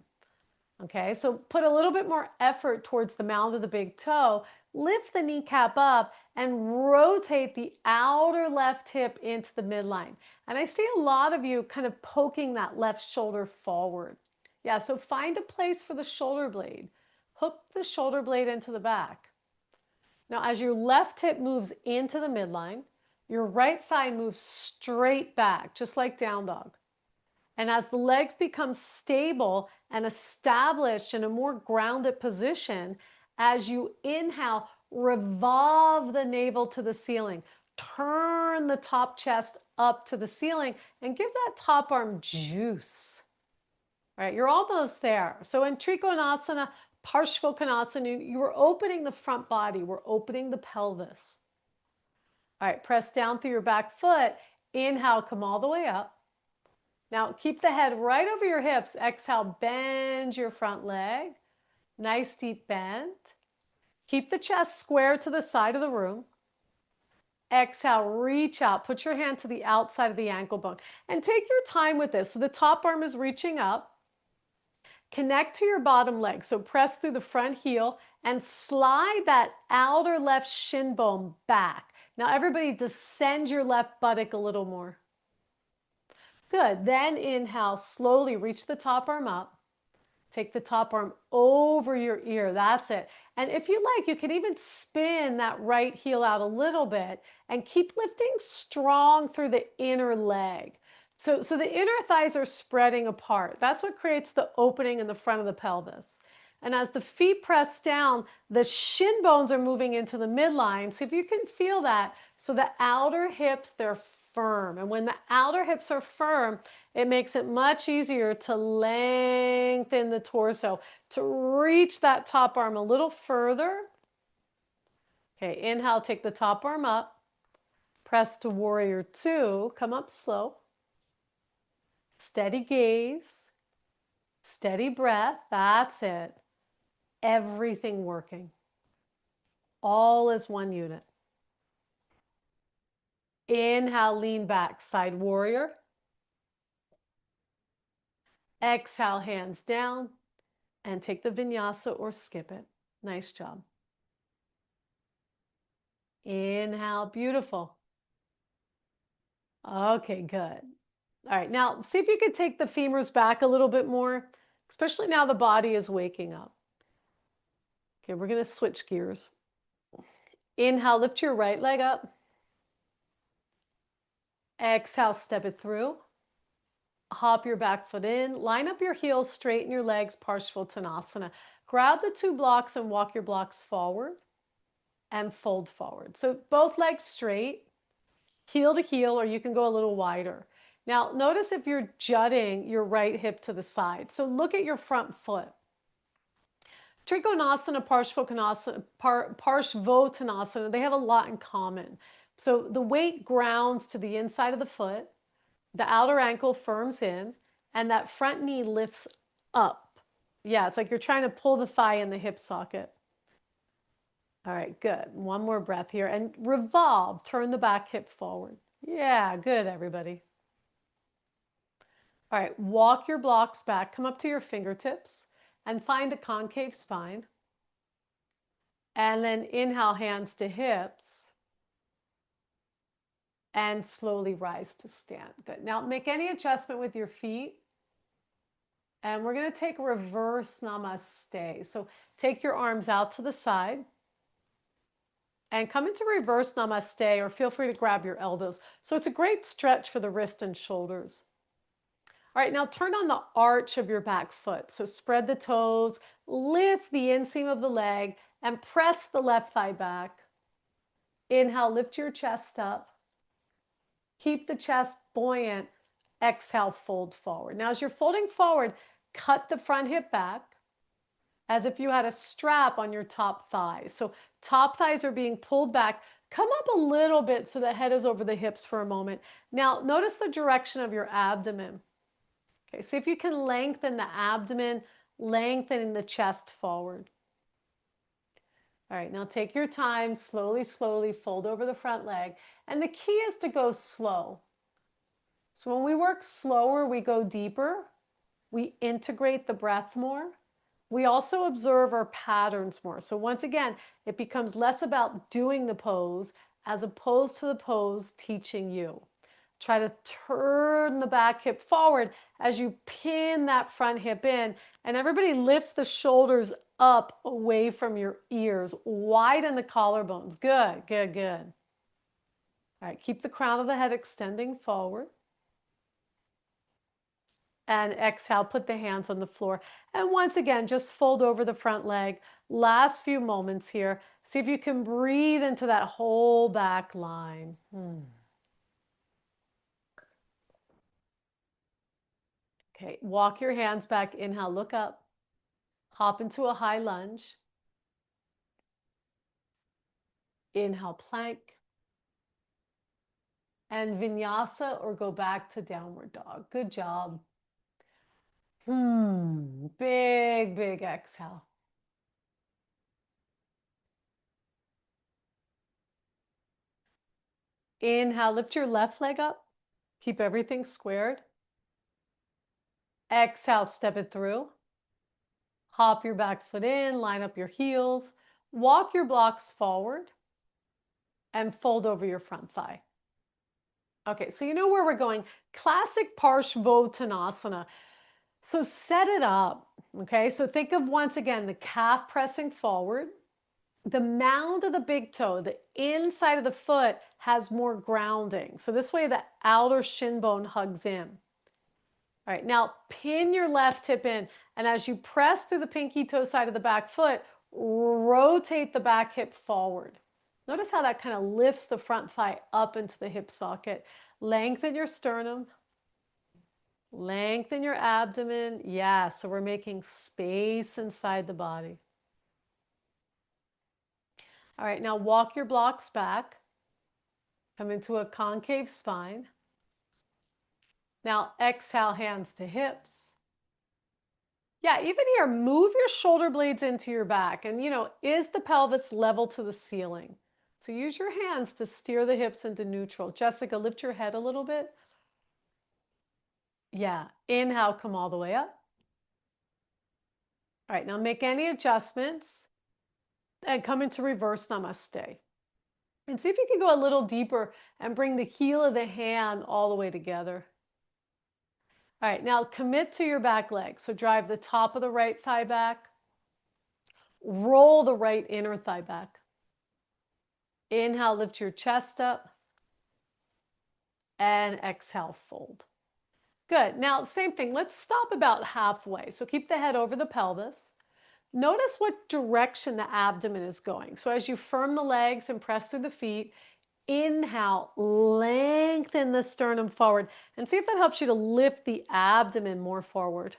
Okay, so put a little bit more effort towards the mound of the big toe, lift the kneecap up and rotate the outer left hip into the midline. And I see a lot of you kind of poking that left shoulder forward. Yeah, so find a place for the shoulder blade. Hook the shoulder blade into the back. Now, as your left hip moves into the midline, Your right thigh moves straight back, just like down dog. And as the legs become stable and established in a more grounded position, as you inhale, revolve the navel to the ceiling, turn the top chest up to the ceiling, and give that top arm juice. All right, you're almost there. So in Trikonasana, Parshvottanasana, you're opening the front body. We're opening the pelvis. All right, press down through your back foot. Inhale, come all the way up. Now keep the head right over your hips. Exhale, bend your front leg. Nice deep bend. Keep the chest square to the side of the room. Exhale, reach out. Put your hand to the outside of the ankle bone. And take your time with this. So the top arm is reaching up. Connect to your bottom leg. So press through the front heel and slide that outer left shin bone back. Now everybody descend your left buttock a little more. Good. Then inhale, slowly reach the top arm up. Take the top arm over your ear. That's it. And if you like, you can even spin that right heel out a little bit and keep lifting strong through the inner leg. So the inner thighs are spreading apart. That's what creates the opening in the front of the pelvis. And as the feet press down, the shin bones are moving into the midline. See if you can feel that. So the outer hips, they're firm. And when the outer hips are firm, it makes it much easier to lengthen the torso, to reach that top arm a little further. Okay, inhale, take the top arm up. Press to warrior two. Come up slow. Steady gaze. Steady breath. That's it. Everything working. All as one unit. Inhale, lean back, side warrior. Exhale, hands down, and take the vinyasa or skip it. Nice job. Inhale, beautiful. Okay, good. All right, now see if you could take the femurs back a little bit more, especially now the body is waking up. Okay, we're going to switch gears. Inhale, lift your right leg up. Exhale, step it through. Hop your back foot in. Line up your heels, straighten your legs, Parshvottanasana. Grab the two blocks and walk your blocks forward and fold forward. So both legs straight, heel to heel, or you can go a little wider. Now, notice if you're jutting your right hip to the side. So look at your front foot. Trikonasana, Parshvottanasana, they have a lot in common. So the weight grounds to the inside of the foot, the outer ankle firms in, and that front knee lifts up. Yeah, it's like you're trying to pull the thigh in the hip socket. All right, good. One more breath here. And revolve, turn the back hip forward. Yeah, good, everybody. All right, walk your blocks back, come up to your fingertips, and find a concave spine. And then inhale, hands to hips. And slowly rise to stand. Good. Now make any adjustment with your feet. And we're going to take reverse namaste. So take your arms out to the side. And come into reverse namaste, or feel free to grab your elbows. So it's a great stretch for the wrist and shoulders. All right, now turn on the arch of your back foot. So spread the toes, lift the inseam of the leg, and press the left thigh back. Inhale, lift your chest up. Keep the chest buoyant. Exhale, fold forward. Now, as you're folding forward, cut the front hip back as if you had a strap on your top thighs. So top thighs are being pulled back. Come up a little bit so the head is over the hips for a moment. Now, notice the direction of your abdomen. Okay, see if you can lengthen the abdomen, lengthening the chest forward. All right, now take your time, slowly, slowly fold over the front leg. And the key is to go slow. So when we work slower, we go deeper. We integrate the breath more. We also observe our patterns more. So once again, it becomes less about doing the pose as opposed to the pose teaching you. Try to turn the back hip forward as you pin that front hip in. And everybody lift the shoulders up away from your ears. Widen the collarbones. Good, good, good. All right, keep the crown of the head extending forward. And exhale, put the hands on the floor. And once again, just fold over the front leg. Last few moments here. See if you can breathe into that whole back line. Okay, walk your hands back. Inhale, look up. Hop into a high lunge. Inhale, plank. And vinyasa or go back to downward dog. Good job. Big, big exhale. Inhale, lift your left leg up. Keep everything squared. Exhale, step it through. Hop your back foot in, line up your heels. Walk your blocks forward and fold over your front thigh. Okay, so you know where we're going. Classic Parshvottanasana. So set it up, okay? So think of once again the calf pressing forward. The mound of the big toe, the inside of the foot has more grounding. So this way the outer shin bone hugs in. All right, now pin your left hip in. And as you press through the pinky toe side of the back foot, rotate the back hip forward. Notice how that kind of lifts the front thigh up into the hip socket. Lengthen your sternum. Lengthen your abdomen. Yeah, so we're making space inside the body. All right, now walk your blocks back. Come into a concave spine. Now exhale, hands to hips. Yeah, even here, move your shoulder blades into your back. And, is the pelvis level to the ceiling? So use your hands to steer the hips into neutral. Jessica, lift your head a little bit. Yeah, inhale, come all the way up. All right, now make any adjustments and come into reverse namaste. And see if you can go a little deeper and bring the heel of the hand all the way together. All right, now commit to your back leg. So drive the top of the right thigh back. Roll the right inner thigh back. Inhale, lift your chest up. And exhale, fold. Good. Now, same thing. Let's stop about halfway. So keep the head over the pelvis. Notice what direction the abdomen is going. So as you firm the legs and press through the feet, inhale, lengthen the sternum forward. And see if that helps you to lift the abdomen more forward.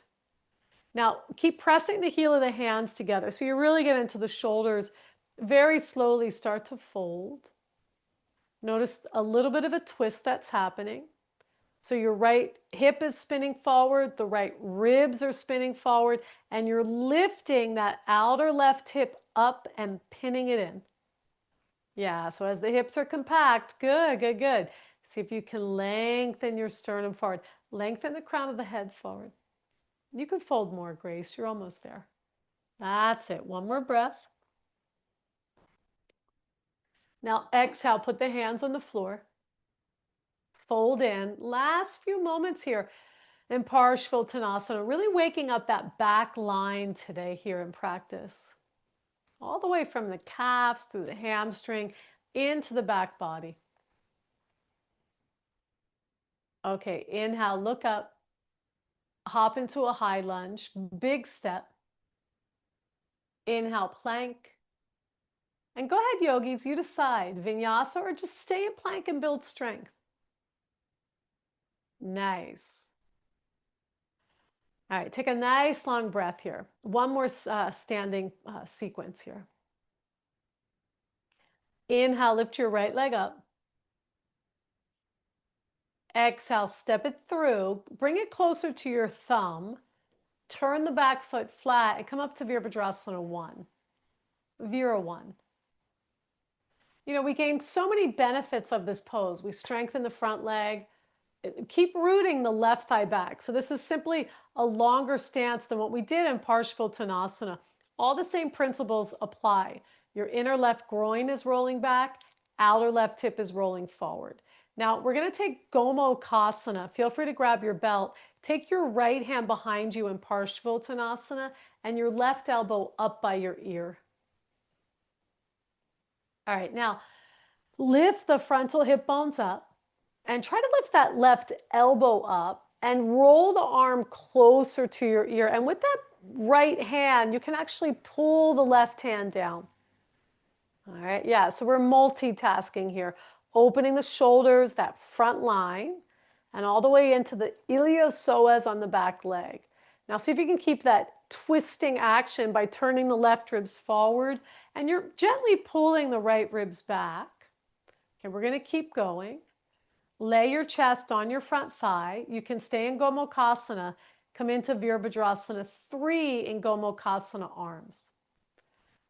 Now, keep pressing the heel of the hands together. So you really get into the shoulders. Very slowly start to fold. Notice a little bit of a twist that's happening. So your right hip is spinning forward, the right ribs are spinning forward, and you're lifting that outer left hip up and pinning it in. Yeah, so as the hips are compact, good, good, good. See if you can lengthen your sternum forward. Lengthen the crown of the head forward. You can fold more, Grace. You're almost there. That's it. One more breath. Now exhale, put the hands on the floor. Fold in. Last few moments here in Parshvottanasana, really waking up that back line today here in practice. All the way from the calves through the hamstring into the back body. Okay, inhale, look up. Hop into a high lunge, big step. Inhale, plank. And go ahead, yogis, you decide, vinyasa or just stay in plank and build strength. Nice. All right, take a nice long breath here. One more standing sequence here. Inhale, lift your right leg up. Exhale, step it through. Bring it closer to your thumb. Turn the back foot flat and come up to Virabhadrasana 1. Vira 1. We gain so many benefits of this pose. We strengthen the front leg. Keep rooting the left thigh back. So this is simply a longer stance than what we did in Parshvottanasana. All the same principles apply. Your inner left groin is rolling back, outer left hip is rolling forward. Now we're going to take Gomukhasana. Feel free to grab your belt. Take your right hand behind you in Parshvottanasana and your left elbow up by your ear. All right, now Lift the frontal hip bones up and try to lift that left elbow up and roll the arm closer to your ear. And with that right hand, you can actually pull the left hand down. All right, yeah, so we're multitasking here. Opening the shoulders, that front line, and all the way into the iliopsoas on the back leg. Now see if you can keep that twisting action by turning the left ribs forward, and you're gently pulling the right ribs back. Okay, we're going to keep going. Lay your chest on your front thigh. You can stay in Gomukhasana. Come into Virabhadrasana 3 in Gomukhasana arms.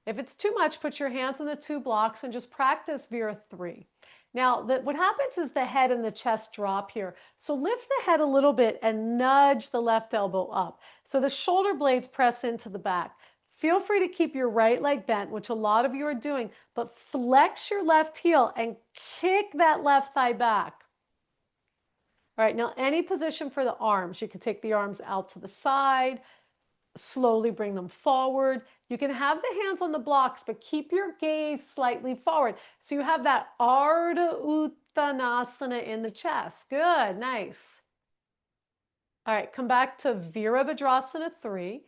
If it's too much, put your hands on the 2 blocks and just practice Vira 3. Now, what happens is the head and the chest drop here. So lift the head a little bit and nudge the left elbow up. So the shoulder blades press into the back. Feel free to keep your right leg bent, which a lot of you are doing, but flex your left heel and kick that left thigh back. All right, now any position for the arms. You can take the arms out to the side, slowly bring them forward. You can have the hands on the blocks, but keep your gaze slightly forward. So you have that Ardha Uttanasana in the chest. Good, nice. All right, come back to Virabhadrasana 3.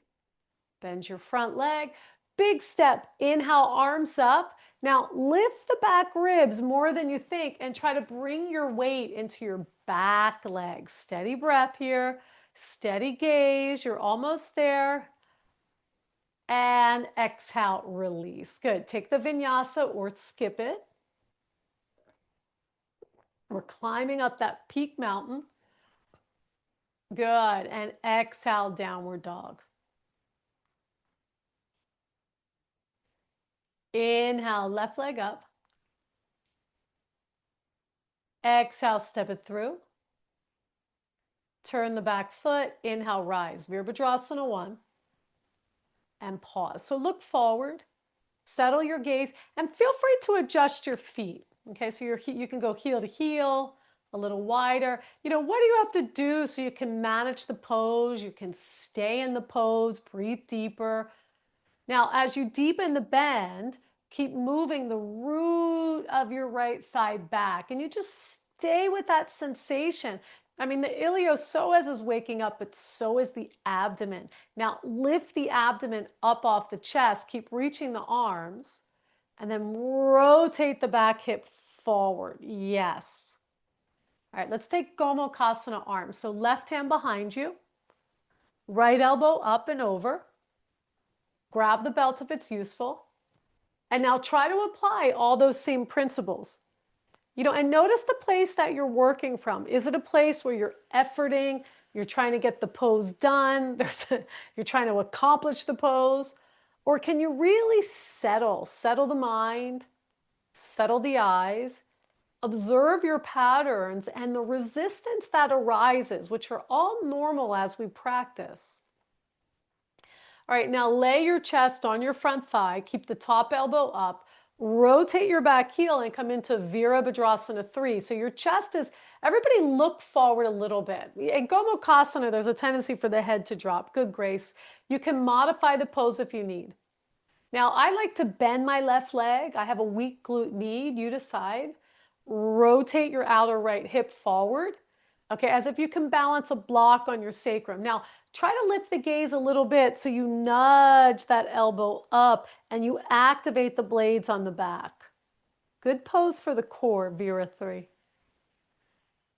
Bend your front leg. Big step, inhale, arms up. Now lift the back ribs more than you think and try to bring your weight into your back leg. Steady breath here, steady gaze, you're almost there. And exhale, release. Good. Take the vinyasa or skip it. We're climbing up that peak mountain. Good. And exhale, downward dog. Inhale, left leg up. Exhale, step it through. Turn the back foot. Inhale, rise. Virabhadrasana 1. And pause. So look forward. Settle your gaze. And feel free to adjust your feet. Okay, so you can go heel to heel, a little wider. You know, what do you have to do so you can manage the pose? You can stay in the pose, breathe deeper. Now, as you deepen the bend, keep moving the root of your right thigh back, and you just stay with that sensation. I mean, the iliopsoas is waking up, but so is the abdomen. Now, lift the abdomen up off the chest, keep reaching the arms, and then rotate the back hip forward. Yes. All right, let's take Gomukhasana arms. So left hand behind you, right elbow up and over. Grab the belt if it's useful. And now try to apply all those same principles. You know, and notice the place that you're working from. Is it a place where you're efforting, you're trying to get the pose done, you're trying to accomplish the pose? Or can you really settle the mind, settle the eyes, observe your patterns and the resistance that arises, which are all normal as we practice. All right, now lay your chest on your front thigh, keep the top elbow up, rotate your back heel and come into Virabhadrasana 3. So your chest is, everybody look forward a little bit. In Gomukhasana, there's a tendency for the head to drop. Good, Grace. You can modify the pose if you need. Now, I like to bend my left leg. I have a weak glute med. You decide. Rotate your outer right hip forward. Okay, as if you can balance a block on your sacrum. Now, try to lift the gaze a little bit so you nudge that elbow up and you activate the blades on the back. Good pose for the core, Vira 3.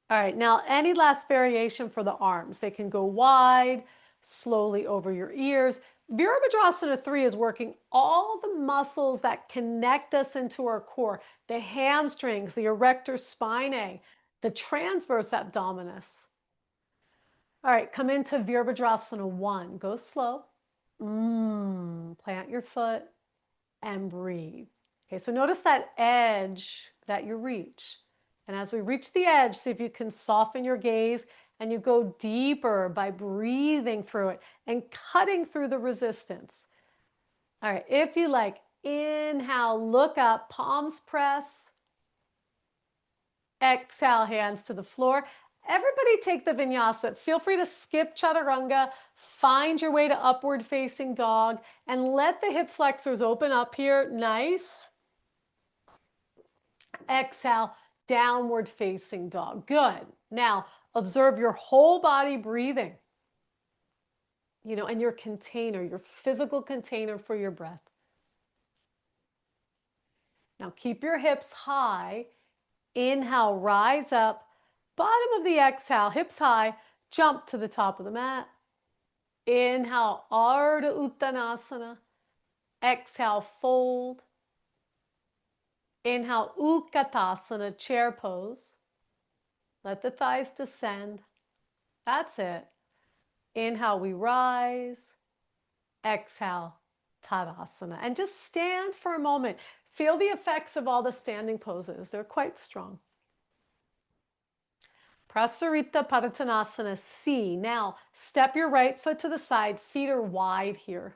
All right, now any last variation for the arms. They can go wide, slowly over your ears. Virabhadrasana 3 is working all the muscles that connect us into our core. The hamstrings, the erector spinae, the transverse abdominis. All right, come into Virabhadrasana 1. Go slow. Plant your foot and breathe. Okay, so notice that edge that you reach. And as we reach the edge, see if you can soften your gaze and you go deeper by breathing through it and cutting through the resistance. All right, if you like, inhale, look up, palms press. Exhale, hands to the floor. Everybody take the vinyasa. Feel free to skip chaturanga, find your way to upward facing dog, and let the hip flexors open up here. Nice. Exhale, downward facing dog. Good. Now, observe your whole body breathing, and your container, your physical container for your breath. Now, keep your hips high. Inhale, rise up. Bottom of the exhale, hips high, jump to the top of the mat. Inhale, Ardha Uttanasana. Exhale, fold. Inhale, Utkatasana, chair pose. Let the thighs descend. That's it. Inhale, we rise. Exhale, Tadasana. And just stand for a moment. Feel the effects of all the standing poses. They're quite strong. Prasarita Padottanasana, C. Now, step your right foot to the side. Feet are wide here.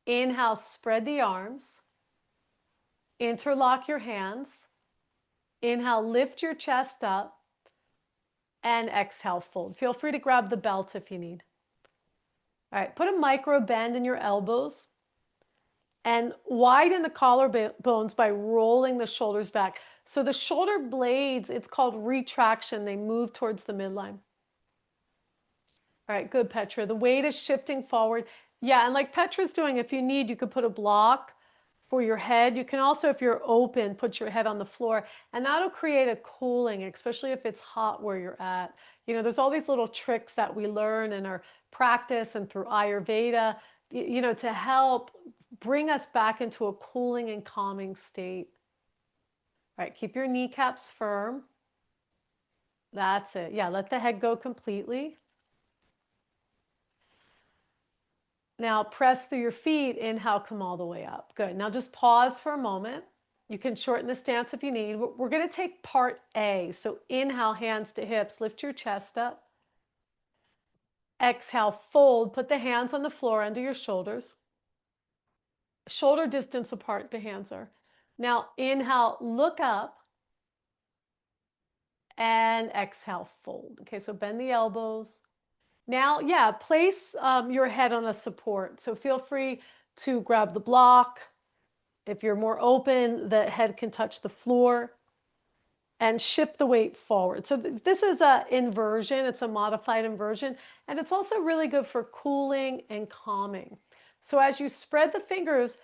Inhale, spread the arms. Interlock your hands. Inhale, lift your chest up. And exhale, fold. Feel free to grab the belt if you need. All right, put a micro bend in your elbows. And widen the collarbones by rolling the shoulders back. So the shoulder blades, it's called retraction. They move towards the midline. All right, good, Petra. The weight is shifting forward. Yeah, and like Petra's doing, if you need, you could put a block for your head. You can also, if you're open, put your head on the floor. And that'll create a cooling, especially if it's hot where you're at. There's all these little tricks that we learn in our practice and through Ayurveda, to help bring us back into a cooling and calming state. All right, keep your kneecaps firm. That's it. Yeah, let the head go completely. Now press through your feet. Inhale, come all the way up. Good. Now just pause for a moment. You can shorten the stance if you need. We're going to take part A. So inhale, hands to hips. Lift your chest up. Exhale, fold. Put the hands on the floor under your shoulders. Shoulder distance apart the hands are. Now inhale, look up. And exhale, fold. Okay, so bend the elbows. Now, yeah, place your head on a support. So feel free to grab the block. If you're more open, the head can touch the floor. And shift the weight forward. So this is an inversion. It's a modified inversion. And it's also really good for cooling and calming. So as you spread the fingers,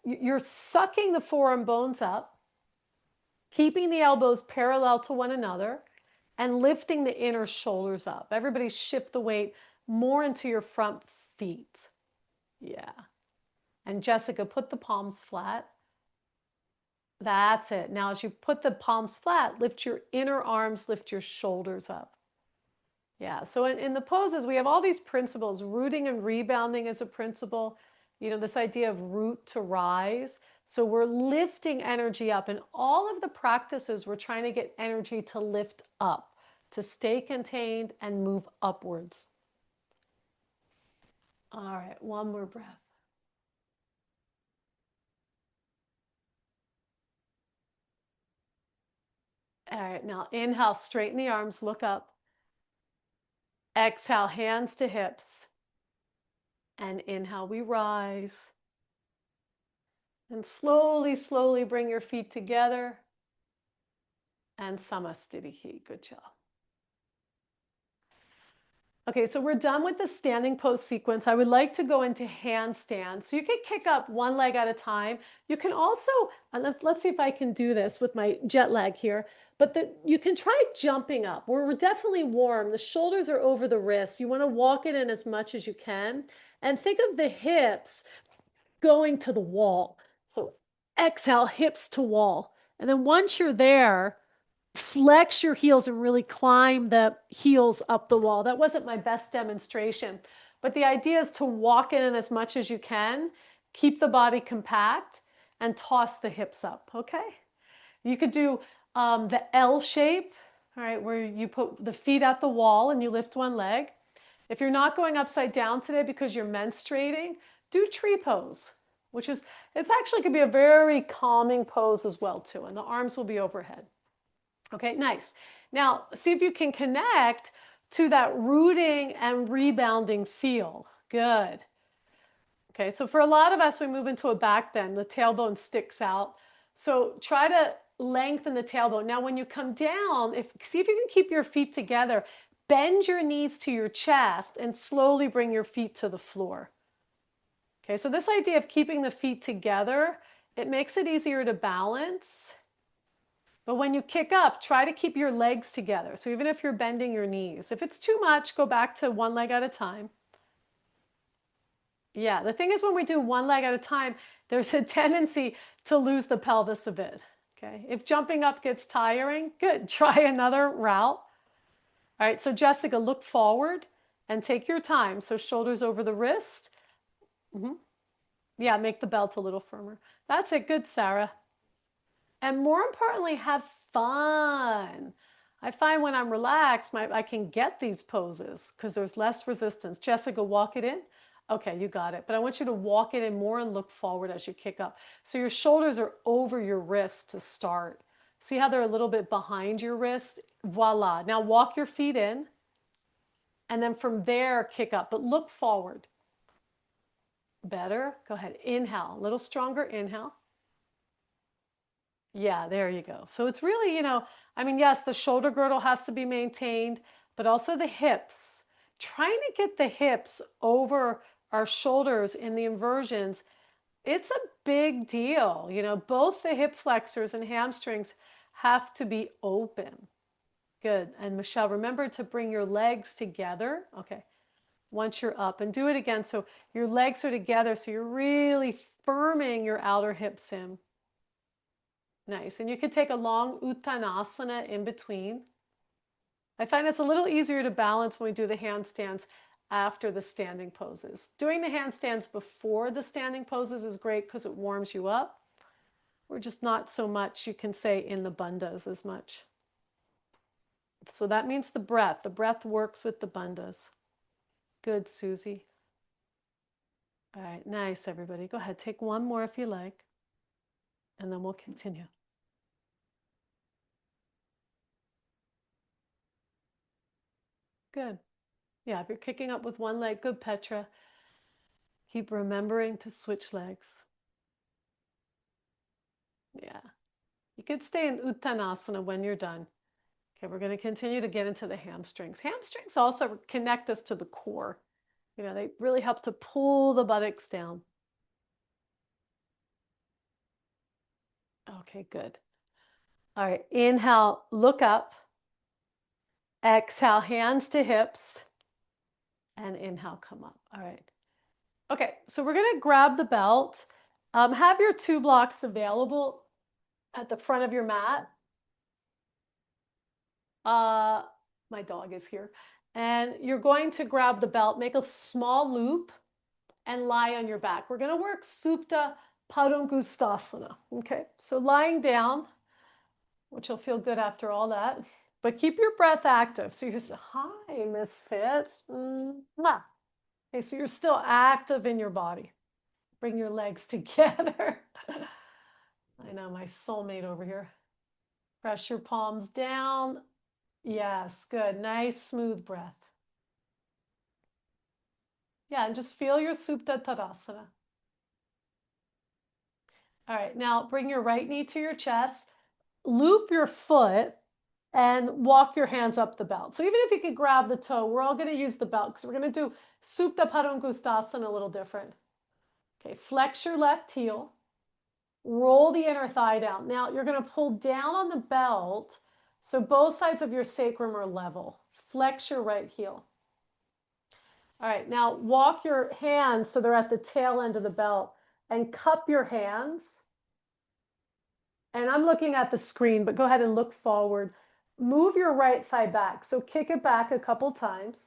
you're sucking the forearm bones up, keeping the elbows parallel to one another, and lifting the inner shoulders up. Everybody shift the weight more into your front feet. Yeah. And Jessica, put the palms flat. That's it. Now, as you put the palms flat, lift your inner arms, lift your shoulders up. Yeah, so in the poses, we have all these principles. Rooting and rebounding is a principle. This idea of root to rise. So we're lifting energy up. In all of the practices, we're trying to get energy to lift up, to stay contained and move upwards. All right, one more breath. All right, now inhale, straighten the arms, look up. Exhale, hands to hips. And inhale, we rise. And slowly, slowly bring your feet together. And Samastitihi. Good job. Okay, so we're done with the standing pose sequence. I would like to go into handstand. So you can kick up one leg at a time. You can also, let's see if I can do this with my jet lag here, but you can try jumping up. We're definitely warm. The shoulders are over the wrists. You want to walk it in as much as you can. And think of the hips going to the wall. So exhale, hips to wall. And then once you're there, flex your heels and really climb the heels up the wall. That wasn't my best demonstration, but the idea is to walk it in as much as you can, keep the body compact, and toss the hips up, okay? You could do the L shape, all right, where you put the feet at the wall and you lift one leg. If you're not going upside down today because you're menstruating, do tree pose, it's actually could be a very calming pose as well too, and the arms will be overhead. Okay, nice. Now, see if you can connect to that rooting and rebounding feel. Good. Okay, so for a lot of us, we move into a back bend. The tailbone sticks out. So try to lengthen the tailbone. Now, when you come down, see if you can keep your feet together. Bend your knees to your chest and slowly bring your feet to the floor. Okay, so this idea of keeping the feet together, it makes it easier to balance. But when you kick up, try to keep your legs together. So even if you're bending your knees, if it's too much, go back to one leg at a time. Yeah, the thing is when we do one leg at a time, there's a tendency to lose the pelvis a bit. Okay, if jumping up gets tiring, good, try another route. All right, so Jessica, look forward and take your time. So shoulders over the wrist. Yeah, make the belt a little firmer. That's it, good, Sarah. And more importantly, have fun. I find when I'm relaxed, I can get these poses because there's less resistance. Jessica, walk it in. Okay, you got it. But I want you to walk it in more and look forward as you kick up. So your shoulders are over your wrist to start. See how they're a little bit behind your wrist? Voila. Now walk your feet in. And then from there, kick up. But look forward. Better. Go ahead. Inhale. A little stronger. Inhale. Yeah, there you go. So it's really, I mean, yes, the shoulder girdle has to be maintained, but also the hips. Trying to get the hips over our shoulders in the inversions, it's a big deal. Both the hip flexors and hamstrings have to be open. Good. And Michelle, remember to bring your legs together. Okay. Once you're up, and do it again. So your legs are together. So you're really firming your outer hips in. Nice. And you could take a long Uttanasana in between. I find it's a little easier to balance when we do the handstands after the standing poses. Doing the handstands before the standing poses is great because it warms you up. Or just not so much, you can say, in the bandhas as much. So that means the breath. The breath works with the bandhas. Good, Susie. All right, nice, everybody. Go ahead, take one more if you like, and then we'll continue. Good. Yeah, if you're kicking up with one leg, good, Petra. Keep remembering to switch legs. Yeah. You could stay in Uttanasana when you're done. Okay, we're going to continue to get into the hamstrings. Hamstrings also connect us to the core. They really help to pull the buttocks down. Okay, good. All right, inhale, look up. Exhale, hands to hips. And inhale, come up. All right. Okay, so we're going to grab the belt. Have your 2 blocks available at the front of your mat. My dog is here. And you're going to grab the belt, make a small loop, and lie on your back. We're going to work Supta Padangusthasana. Okay, so lying down, which will feel good after all that. But keep your breath active. So you're just, hi, misfits. Okay, so you're still active in your body. Bring your legs together. I know, my soulmate over here. Press your palms down. Yes, good. Nice, smooth breath. Yeah, and just feel your Supta Tadasana. All right, now bring your right knee to your chest, loop your foot, and walk your hands up the belt. So even if you could grab the toe, we're all going to use the belt because we're going to do Supta Padangusthasana a little different. Okay, flex your left heel, roll the inner thigh down. Now you're going to pull down on the belt so both sides of your sacrum are level. Flex your right heel. All right, now walk your hands so they're at the tail end of the belt and cup your hands. And I'm looking at the screen, but go ahead and look forward. Move your right thigh back. So kick it back a couple times.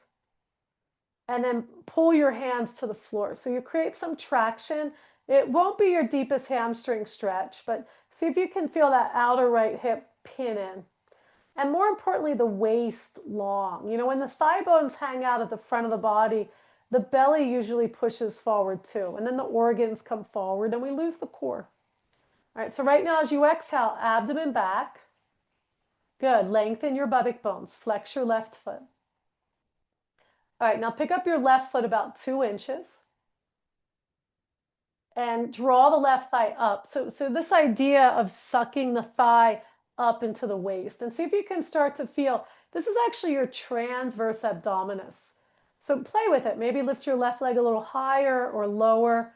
And then pull your hands to the floor. So you create some traction. It won't be your deepest hamstring stretch, but see if you can feel that outer right hip pin in. And more importantly, the waist long. When the thigh bones hang out at the front of the body, the belly usually pushes forward too. And then the organs come forward and we lose the core. All right, so right now as you exhale, abdomen back. Good, lengthen your buttock bones, flex your left foot. All right, now pick up your left foot about 2 inches. and draw the left thigh up. So this idea of sucking the thigh up into the waist, and see if you can start to feel, this is actually your transverse abdominis. So play with it. Maybe lift your left leg a little higher or lower.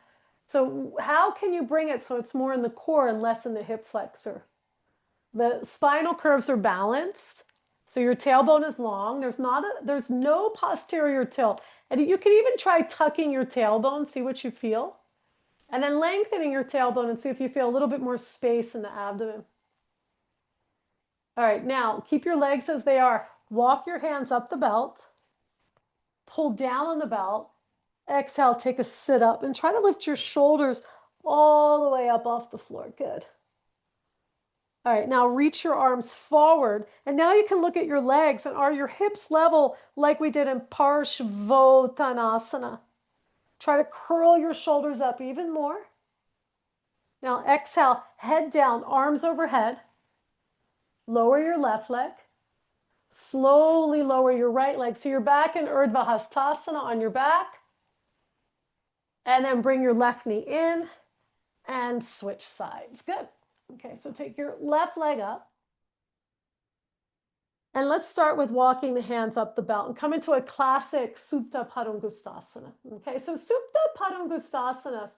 So how can you bring it so it's more in the core and less in the hip flexor? The spinal curves are balanced. So your tailbone is long. There's no posterior tilt. And you can even try tucking your tailbone, see what you feel. And then lengthening your tailbone and see if you feel a little bit more space in the abdomen. All right, now keep your legs as they are. Walk your hands up the belt. Pull down on the belt. Exhale, take a sit up and try to lift your shoulders all the way up off the floor. Good. All right, now reach your arms forward. And now you can look at your legs, and are your hips level like we did in Parshvottanasana? Try to curl your shoulders up even more. Now exhale, head down, arms overhead. Lower your left leg. Slowly lower your right leg. So you're back in Urdhva Hastasana on your back. And then bring your left knee in and switch sides. Good. Okay, so take your left leg up. And let's start with walking the hands up the belt and come into a classic Supta Padangusthasana. Okay, so Supta Padangusthasana,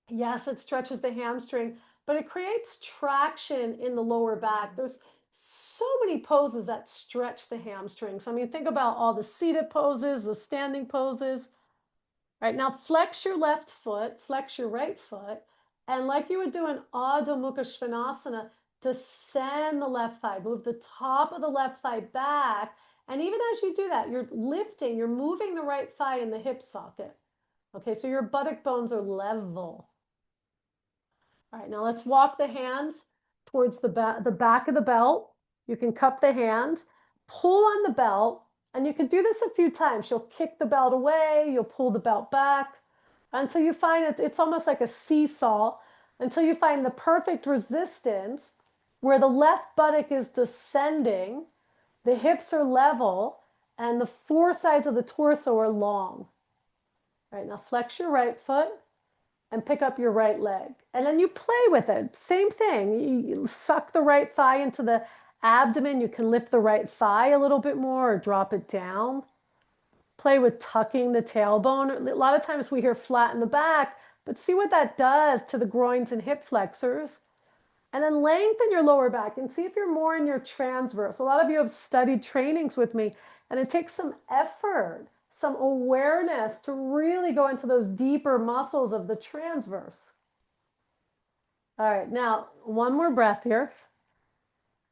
yes, it stretches the hamstring, but it creates traction in the lower back. There's so many poses that stretch the hamstrings. I mean, think about all the seated poses, the standing poses. All right, now flex your left foot, flex your right foot, and like you would do in Adho Mukha Svanasana, descend the left thigh, move the top of the left thigh back. And even as you do that, you're lifting, you're moving the right thigh in the hip socket. Okay, so your buttock bones are level. All right, now let's walk the hands towards the back of the belt. You can cup the hands, pull on the belt, and you can do this a few times. You'll kick the belt away, you'll pull the belt back until you find it's almost like a seesaw, until you find the perfect resistance where the left buttock is descending, the hips are level, and the four sides of the torso are long. All right, now flex your right foot and pick up your right leg. And then you play with it. Same thing. You suck the right thigh into the abdomen. You can lift the right thigh a little bit more or drop it down. Play with tucking the tailbone. A lot of times we hear flat in the back, but see what that does to the groins and hip flexors. And then lengthen your lower back and see if you're more in your transverse. A lot of you have studied trainings with me, and it takes some effort, some awareness to really go into those deeper muscles of the transverse. All right, now one more breath here.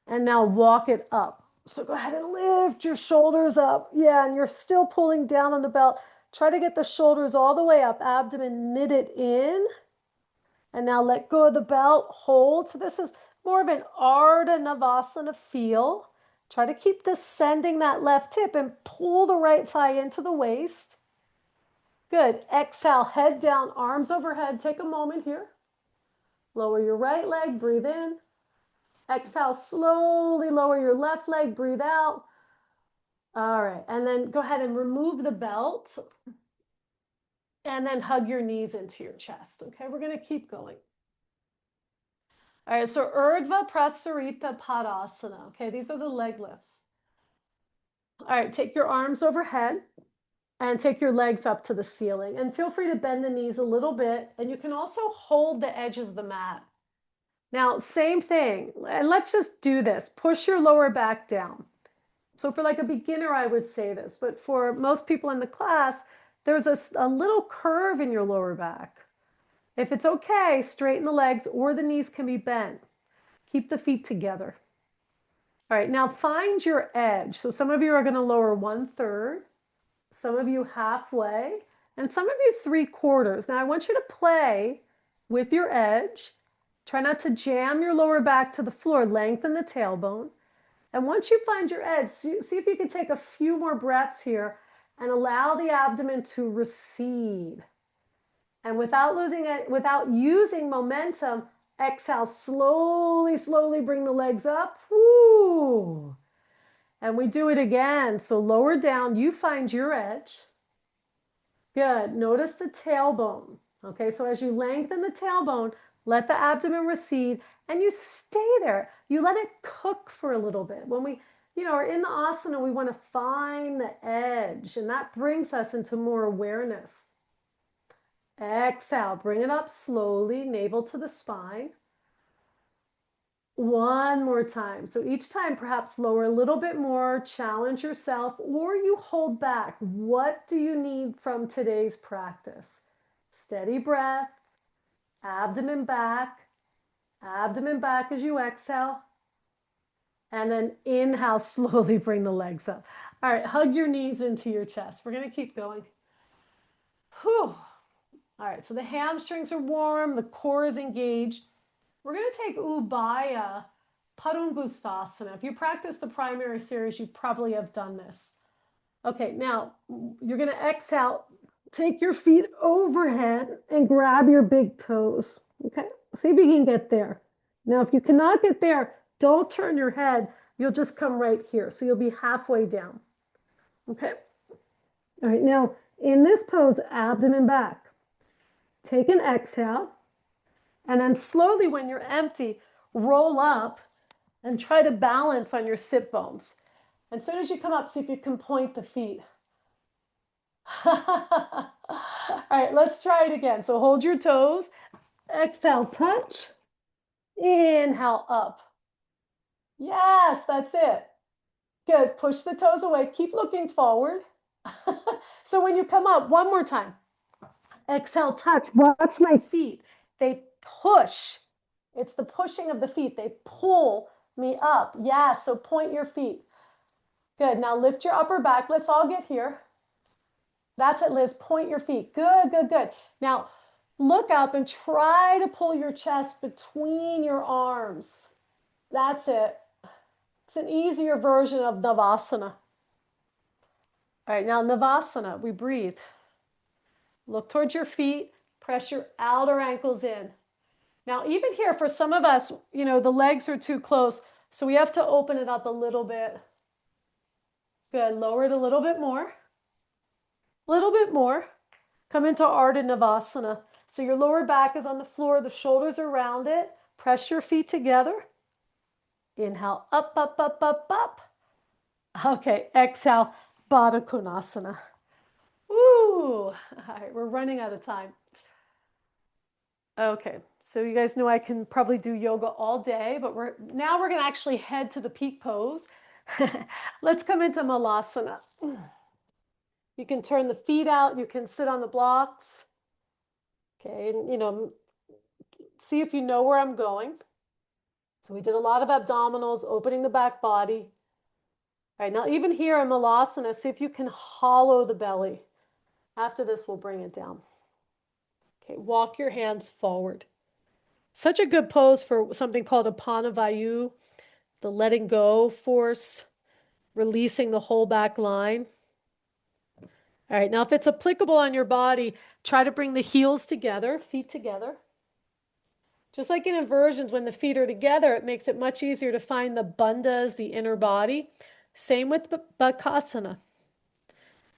And now walk it up. So go ahead and lift your shoulders up. Yeah, and you're still pulling down on the belt. Try to get the shoulders all the way up. Abdomen knitted in. And now let go of the belt. Hold. So this is more of an Ardha Navasana feel. Try to keep descending that left hip and pull the right thigh into the waist. Good. Exhale, head down, arms overhead. Take a moment here. Lower your right leg, breathe in. Exhale, slowly lower your left leg, breathe out. All right, and then go ahead and remove the belt and then hug your knees into your chest. Okay, we're going to keep going. All right, so Urdhva Prasarita Padasana. Okay, these are the leg lifts. All right, take your arms overhead and take your legs up to the ceiling. And feel free to bend the knees a little bit. And you can also hold the edges of the mat. Now, same thing. And let's just do this. Push your lower back down. So for like a beginner, I would say this. But for most people in the class, there's a little curve in your lower back. If it's okay, straighten the legs or the knees can be bent. Keep the feet together. All right, now find your edge. So some of you are going to lower 1/3, some of you halfway, and some of you 3/4. Now I want you to play with your edge. Try not to jam your lower back to the floor. Lengthen the tailbone. And once you find your edge, see if you can take a few more breaths here and allow the abdomen to recede. And without using momentum, exhale, slowly, slowly bring the legs up. Woo. And we do it again. So lower down, you find your edge. Good. Notice the tailbone. Okay, so as you lengthen the tailbone, let the abdomen recede and you stay there. You let it cook for a little bit. When we, are in the asana, we want to find the edge, and that brings us into more awareness. Exhale, bring it up slowly, navel to the spine. One more time. So each time, perhaps lower a little bit more, challenge yourself, or you hold back. What do you need from today's practice? Steady breath, abdomen back as you exhale, and then inhale, slowly bring the legs up. All right, hug your knees into your chest. We're going to keep going. Whew. All right, so the hamstrings are warm, the core is engaged. We're going to take Ubaya Padangusthasana. If you practice the primary series, you probably have done this. Okay, now you're going to exhale. Take your feet overhead and grab your big toes. Okay, see if you can get there. Now, if you cannot get there, don't turn your head. You'll just come right here. So you'll be halfway down. Okay. All right, now in this pose, abdomen back. Take an exhale. And then slowly, when you're empty, roll up and try to balance on your sit bones. As soon as you come up, see if you can point the feet. All right, let's try it again. So hold your toes. Exhale, touch. Inhale, up. Yes, that's it. Good. Push the toes away. Keep looking forward. So when you come up, one more time. Exhale, touch. Watch my feet. They push. It's the pushing of the feet. They pull me up. Yes, so point your feet. Good. Now lift your upper back. Let's all get here. That's it, Liz. Point your feet. Good, good, good. Now look up and try to pull your chest between your arms. That's it. It's an easier version of Navasana. All right, now Navasana, we breathe. Look towards your feet. Press your outer ankles in. Now, even here, for some of us, the legs are too close, so we have to open it up a little bit. Good. Lower it a little bit more. A little bit more. Come into Ardha Navasana. So your lower back is on the floor, the shoulders are around it. Press your feet together. Inhale, up, up, up, up, up. Okay, exhale, Baddha Konasana. Ooh, all right, we're running out of time. Okay, so you guys know I can probably do yoga all day, but we're going to actually head to the peak pose. Let's come into Malasana. You can turn the feet out. You can sit on the blocks. Okay, and see if you know where I'm going. So we did a lot of abdominals, opening the back body. All right, now even here in Malasana, see if you can hollow the belly. After this, we'll bring it down. Okay, walk your hands forward. Such a good pose for something called Apana Vayu, the letting go force, releasing the whole back line. All right, now if it's applicable on your body, try to bring the heels together, feet together. Just like in inversions, when the feet are together, it makes it much easier to find the bandhas, the inner body. Same with Bakasana.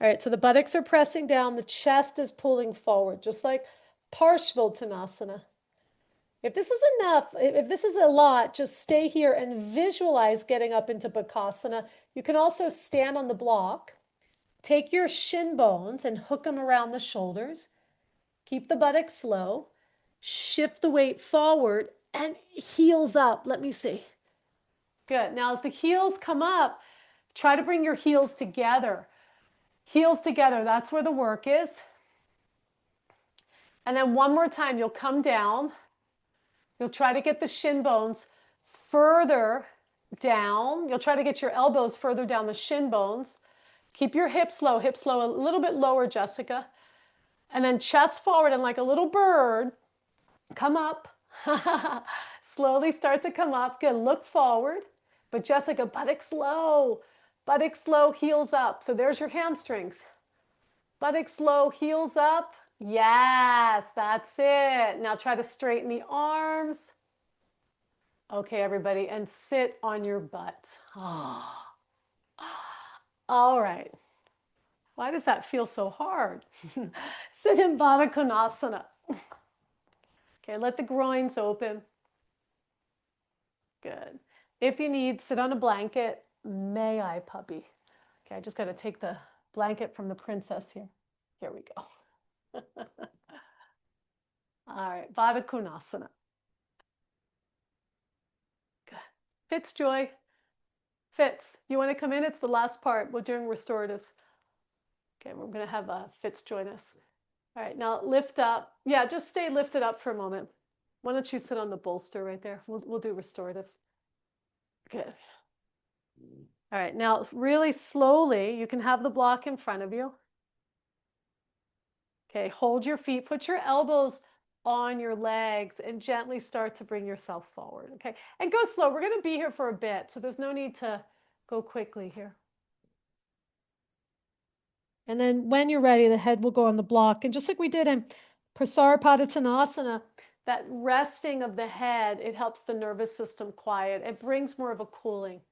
All right, so the buttocks are pressing down, the chest is pulling forward, just like Parshvottanasana. If this is enough, if this is a lot, just stay here and visualize getting up into Bakasana. You can also stand on the block. Take your shin bones and hook them around the shoulders. Keep the buttocks low. Shift the weight forward and heels up. Let me see. Good. Now as the heels come up, try to bring your heels together. Heels together, that's where the work is. And then one more time, you'll come down. You'll try to get the shin bones further down. You'll try to get your elbows further down the shin bones. Keep your hips low, a little bit lower, Jessica. And then chest forward and like a little bird, come up. Slowly start to come up. Good, look forward. But Jessica, buttocks low, heels up. So there's your hamstrings. Buttocks low, heels up. Yes, that's it. Now try to straighten the arms. Okay, everybody, and sit on your butt. All right. Why does that feel so hard? Sit in Baddha Konasana. Okay, let the groins open. Good. If you need, sit on a blanket. May I, puppy? Okay, I just got to take the blanket from the princess here. Here we go. All right, Baddha Konasana. Good. Fitzjoy. Fitz, you want to come in? It's the last part. We're doing restoratives. Okay, we're going to have Fitz join us. All right, now lift up. Yeah, just stay lifted up for a moment. Why don't you sit on the bolster right there? We'll do restoratives. Good. All right, now really slowly, you can have the block in front of you. Okay, hold your feet, put your elbows on your legs and gently start to bring yourself forward, okay? And go slow. We're going to be here for a bit, so there's no need to go quickly here. And then when you're ready, the head will go on the block. And just like we did in Prasarpadottanasana, that resting of the head, it helps the nervous system quiet. It brings more of a cooling.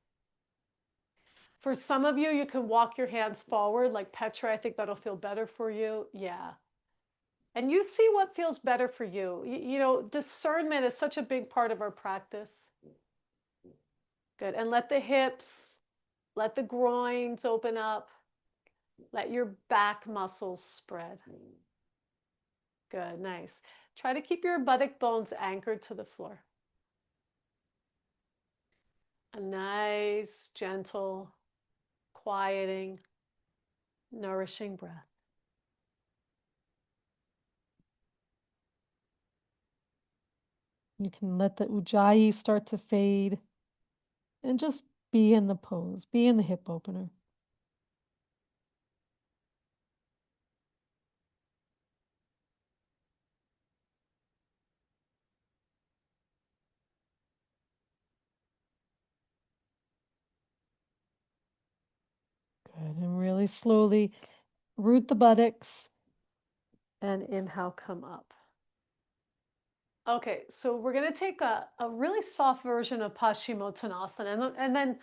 For some of you, you can walk your hands forward like Petra. I think that'll feel better for you. Yeah. And you see what feels better for you. You know, discernment is such a big part of our practice. Good. And let the hips, let the groins open up. Let your back muscles spread. Good, nice. Try to keep your buttock bones anchored to the floor. A nice, gentle, quieting, nourishing breath. You can let the ujjayi start to fade and just be in the pose, be in the hip opener. Good, and really slowly root the buttocks and inhale, come up. Okay, so we're going to take a really soft version of Paschimottanasana. And then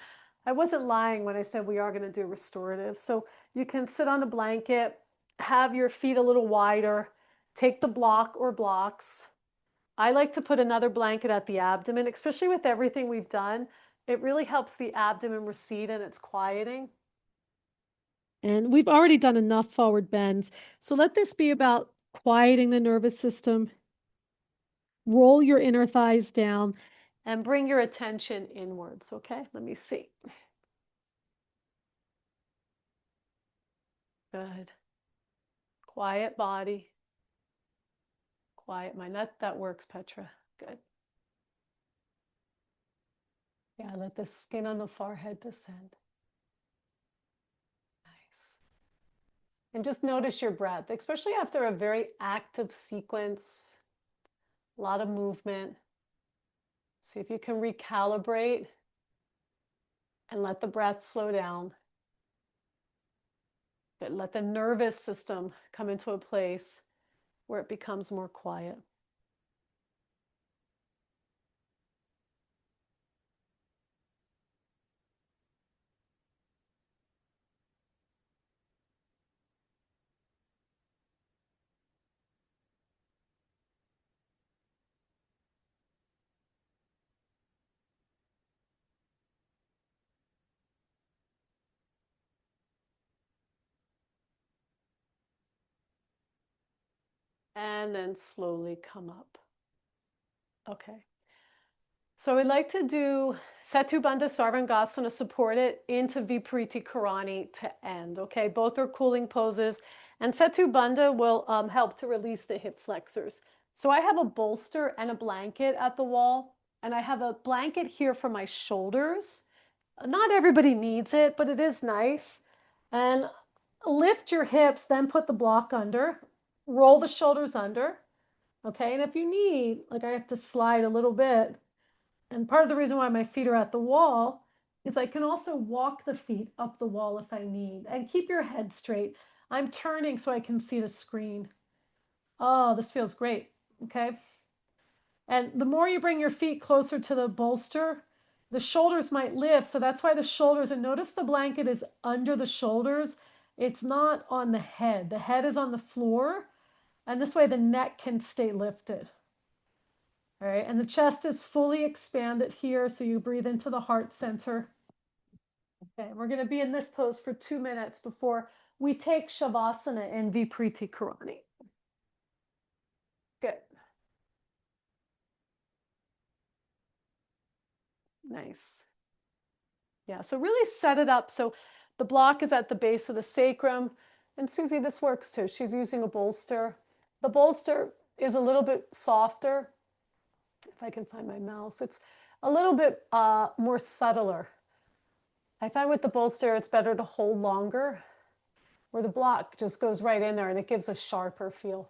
I wasn't lying when I said we are going to do restorative. So you can sit on a blanket, have your feet a little wider, take the block or blocks. I like to put another blanket at the abdomen, especially with everything we've done. It really helps the abdomen recede and it's quieting. And we've already done enough forward bends. So let this be about quieting the nervous system. Roll your inner thighs down and bring your attention inwards, okay? Let me see. Good. Quiet body. Quiet mind. That works, Petra. Good. Yeah, let the skin on the forehead descend. Nice. And just notice your breath, especially after a very active sequence, a lot of movement. See if you can recalibrate and let the breath slow down. But let the nervous system come into a place where it becomes more quiet. And then slowly come up. Okay. So we like to do Setu Bandha Sarvangasana, support it into Vipariti Karani to end. Okay, both are cooling poses. And Setu Bandha will help to release the hip flexors. So I have a bolster and a blanket at the wall. And I have a blanket here for my shoulders. Not everybody needs it, but it is nice. And lift your hips, then put the block under. Roll the shoulders under. Okay, and if you need, like I have to slide a little bit, and part of the reason why my feet are at the wall is I can also walk the feet up the wall if I need, and keep your head straight. I'm turning so I can see the screen. Oh, this feels great. Okay. And the more you bring your feet closer to the bolster, the shoulders might lift. So that's why the shoulders, and notice the blanket is under the shoulders. It's not on the head. The head is on the floor. And this way the neck can stay lifted. All right, and the chest is fully expanded here, so you breathe into the heart center. Okay, we're going to be in this pose for 2 minutes before we take Shavasana in Vipriti Karani. Good. Nice. Yeah, so really set it up so the block is at the base of the sacrum. And Susie, this works too. She's using a bolster. The bolster is a little bit softer. If I can find my mouse, it's a little bit more subtler. I find with the bolster, it's better to hold longer, where the block just goes right in there and it gives a sharper feel.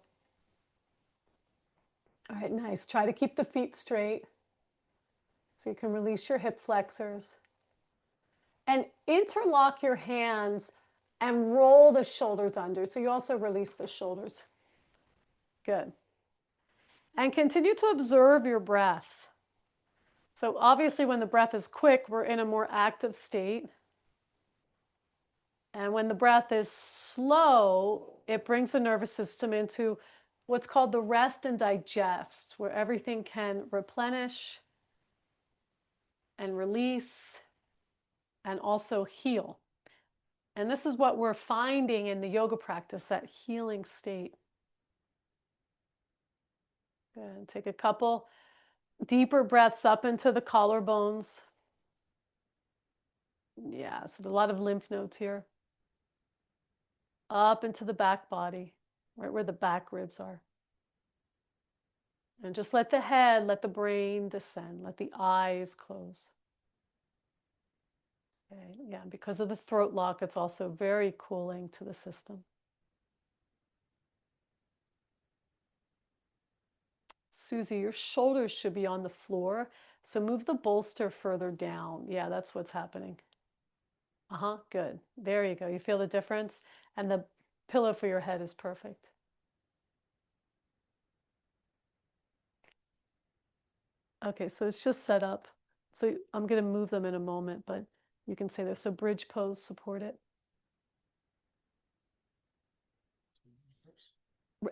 All right, nice. Try to keep the feet straight so you can release your hip flexors. And interlock your hands and roll the shoulders under. So you also release the shoulders. Good. And continue to observe your breath. So obviously when the breath is quick, we're in a more active state. And when the breath is slow, it brings the nervous system into what's called the rest and digest, where everything can replenish and release and also heal. And this is what we're finding in the yoga practice, that healing state. Good. Take a couple deeper breaths up into the collarbones. Yeah, so a lot of lymph nodes here. Up into the back body, right where the back ribs are. And just let the head, let the brain descend, let the eyes close. Okay, yeah, because of the throat lock, it's also very cooling to the system. Susie, your shoulders should be on the floor, so move the bolster further down. Yeah, that's what's happening. Good. There you go. You feel the difference? And the pillow for your head is perfect. Okay, so it's just set up. So I'm going to move them in a moment, but you can say this. So bridge pose, support it.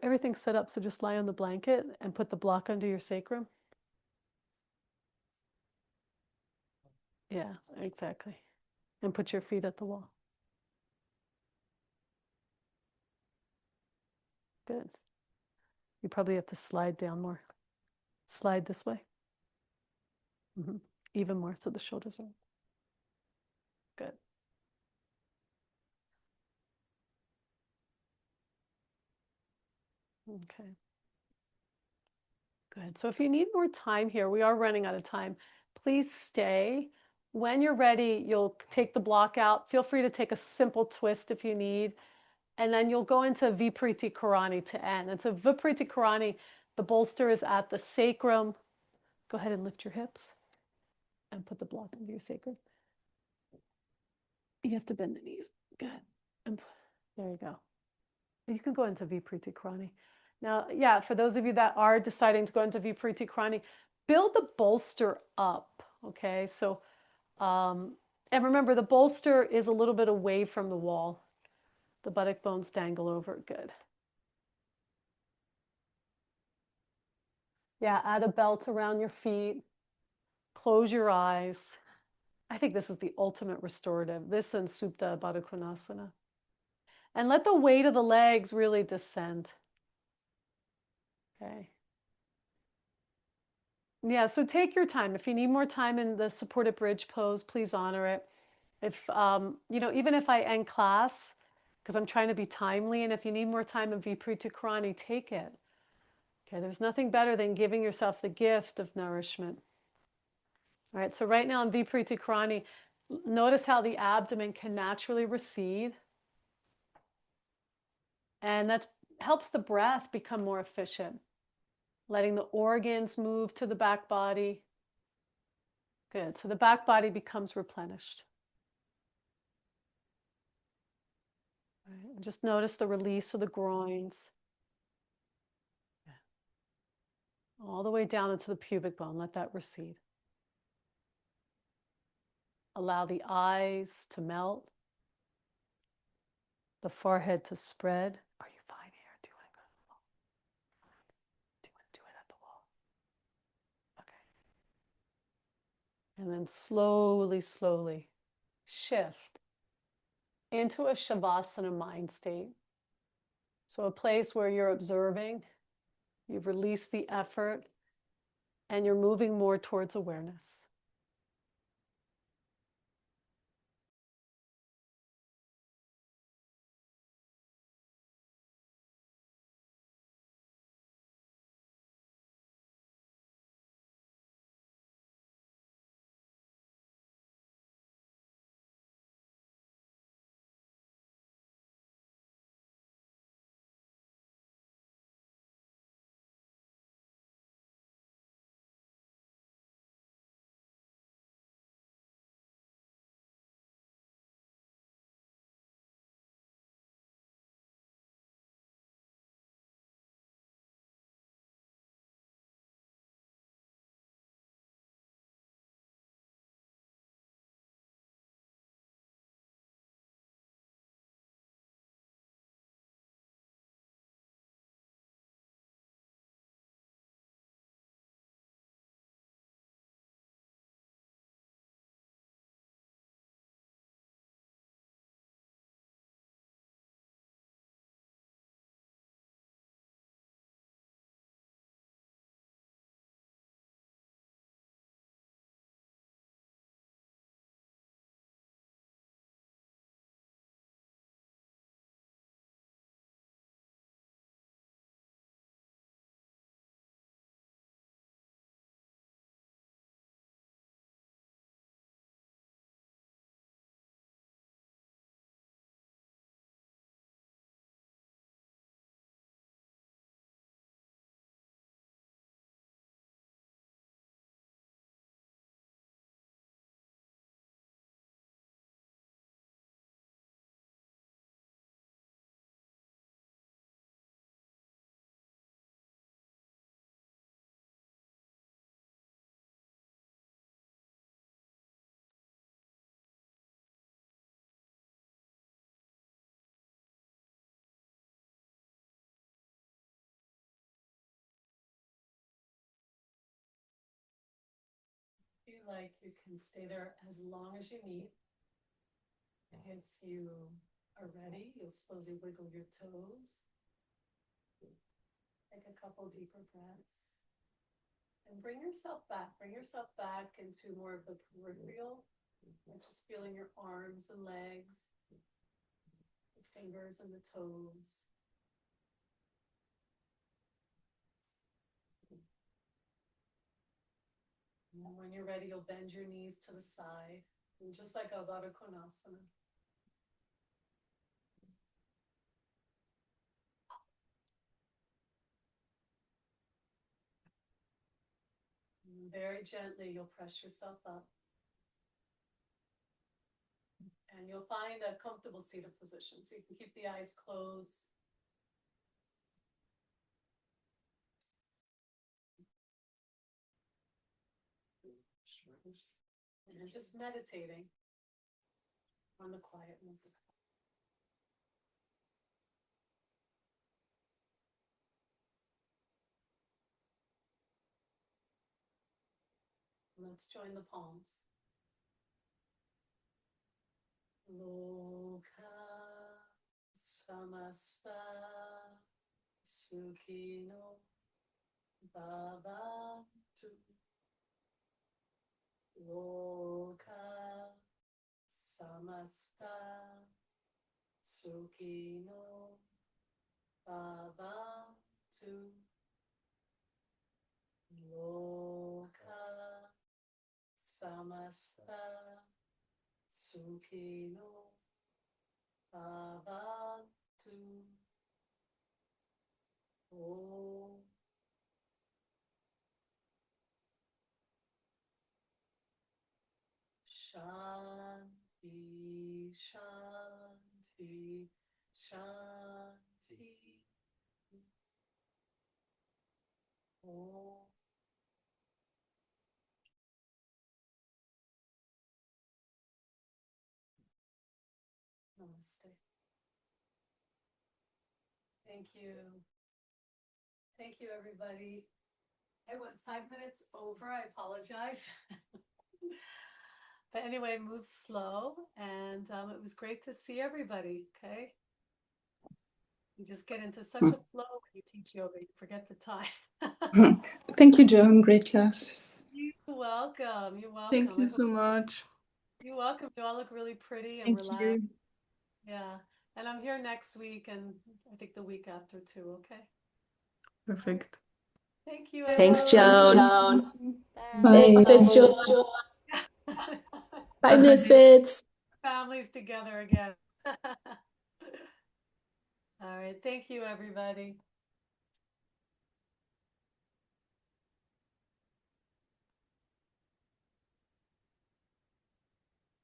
Everything's set up, so just lie on the blanket and put the block under your sacrum. Yeah, exactly. And put your feet at the wall. Good. You probably have to slide down more. Slide this way. Even more, so the shoulders are good. Okay. Good. So if you need more time here, we are running out of time. Please stay. When you're ready, you'll take the block out. Feel free to take a simple twist if you need. And then you'll go into Vipriti Karani to end. And so Vipriti Karani, the bolster is at the sacrum. Go ahead and lift your hips and put the block under your sacrum. You have to bend the knees. Good. And there you go. You can go into Vipriti Karani. Now, yeah, for those of you that are deciding to go into Vipriti Karani, build the bolster up, okay? So, and remember, the bolster is a little bit away from the wall. The buttock bones dangle over. Good. Yeah, add a belt around your feet. Close your eyes. I think this is the ultimate restorative. This and Supta Baddha Konasana. And let the weight of the legs really descend. Okay. Yeah, so take your time. If you need more time in the supported bridge pose, please honor it. If, even if I end class, because I'm trying to be timely, and if you need more time in Vipriti Karani, take it. Okay, there's nothing better than giving yourself the gift of nourishment. All right, so right now in Vipriti Karani, notice how the abdomen can naturally recede. And that helps the breath become more efficient, letting the organs move to the back body. Good. So the back body becomes replenished. Right. Just notice the release of the groins. All the way down into the pubic bone. Let that recede. Allow the eyes to melt. The forehead to spread. Are you fine here? Do you want to go to the wall? Do you want to do it at the wall? And then slowly, slowly shift into a Shavasana mind state. So a place where you're observing, you've released the effort, and you're moving more towards awareness. Feel like you can stay there as long as you need. If you are ready, you'll slowly wiggle your toes. Take a couple deeper breaths. And bring yourself back. Bring yourself back into more of the peripheral. Like just feeling your arms and legs, the fingers and the toes. And when you're ready, you'll bend your knees to the side, and just like a Urdhva Konasana. And very gently, you'll press yourself up. And you'll find a comfortable seated position. So you can keep the eyes closed. And you're just meditating on the quietness. Let's join the palms. Loka samasta sukhino bhavantu. Loka samasta sukhino bhavantu. Loka samasta sukhino bhavantu. Om. Shanti, Shanti, Shanti. Om. Namaste. Thank you. Thank you, everybody. I went 5 minutes over. I apologize. But anyway, move slow, and it was great to see everybody. Okay, you just get into such a flow when you teach yoga, you forget the time. Thank you, Joan. Great class. You're welcome. You're welcome. Thank you so much. You're welcome. You all look really pretty and Thank relaxed. you. Yeah, and I'm here next week, and I think the week after too. Okay. Perfect. Thank you. Thanks, Joan. Bye. Thanks, Joan. Bye, Misfits. Families together again. All right. Thank you, everybody.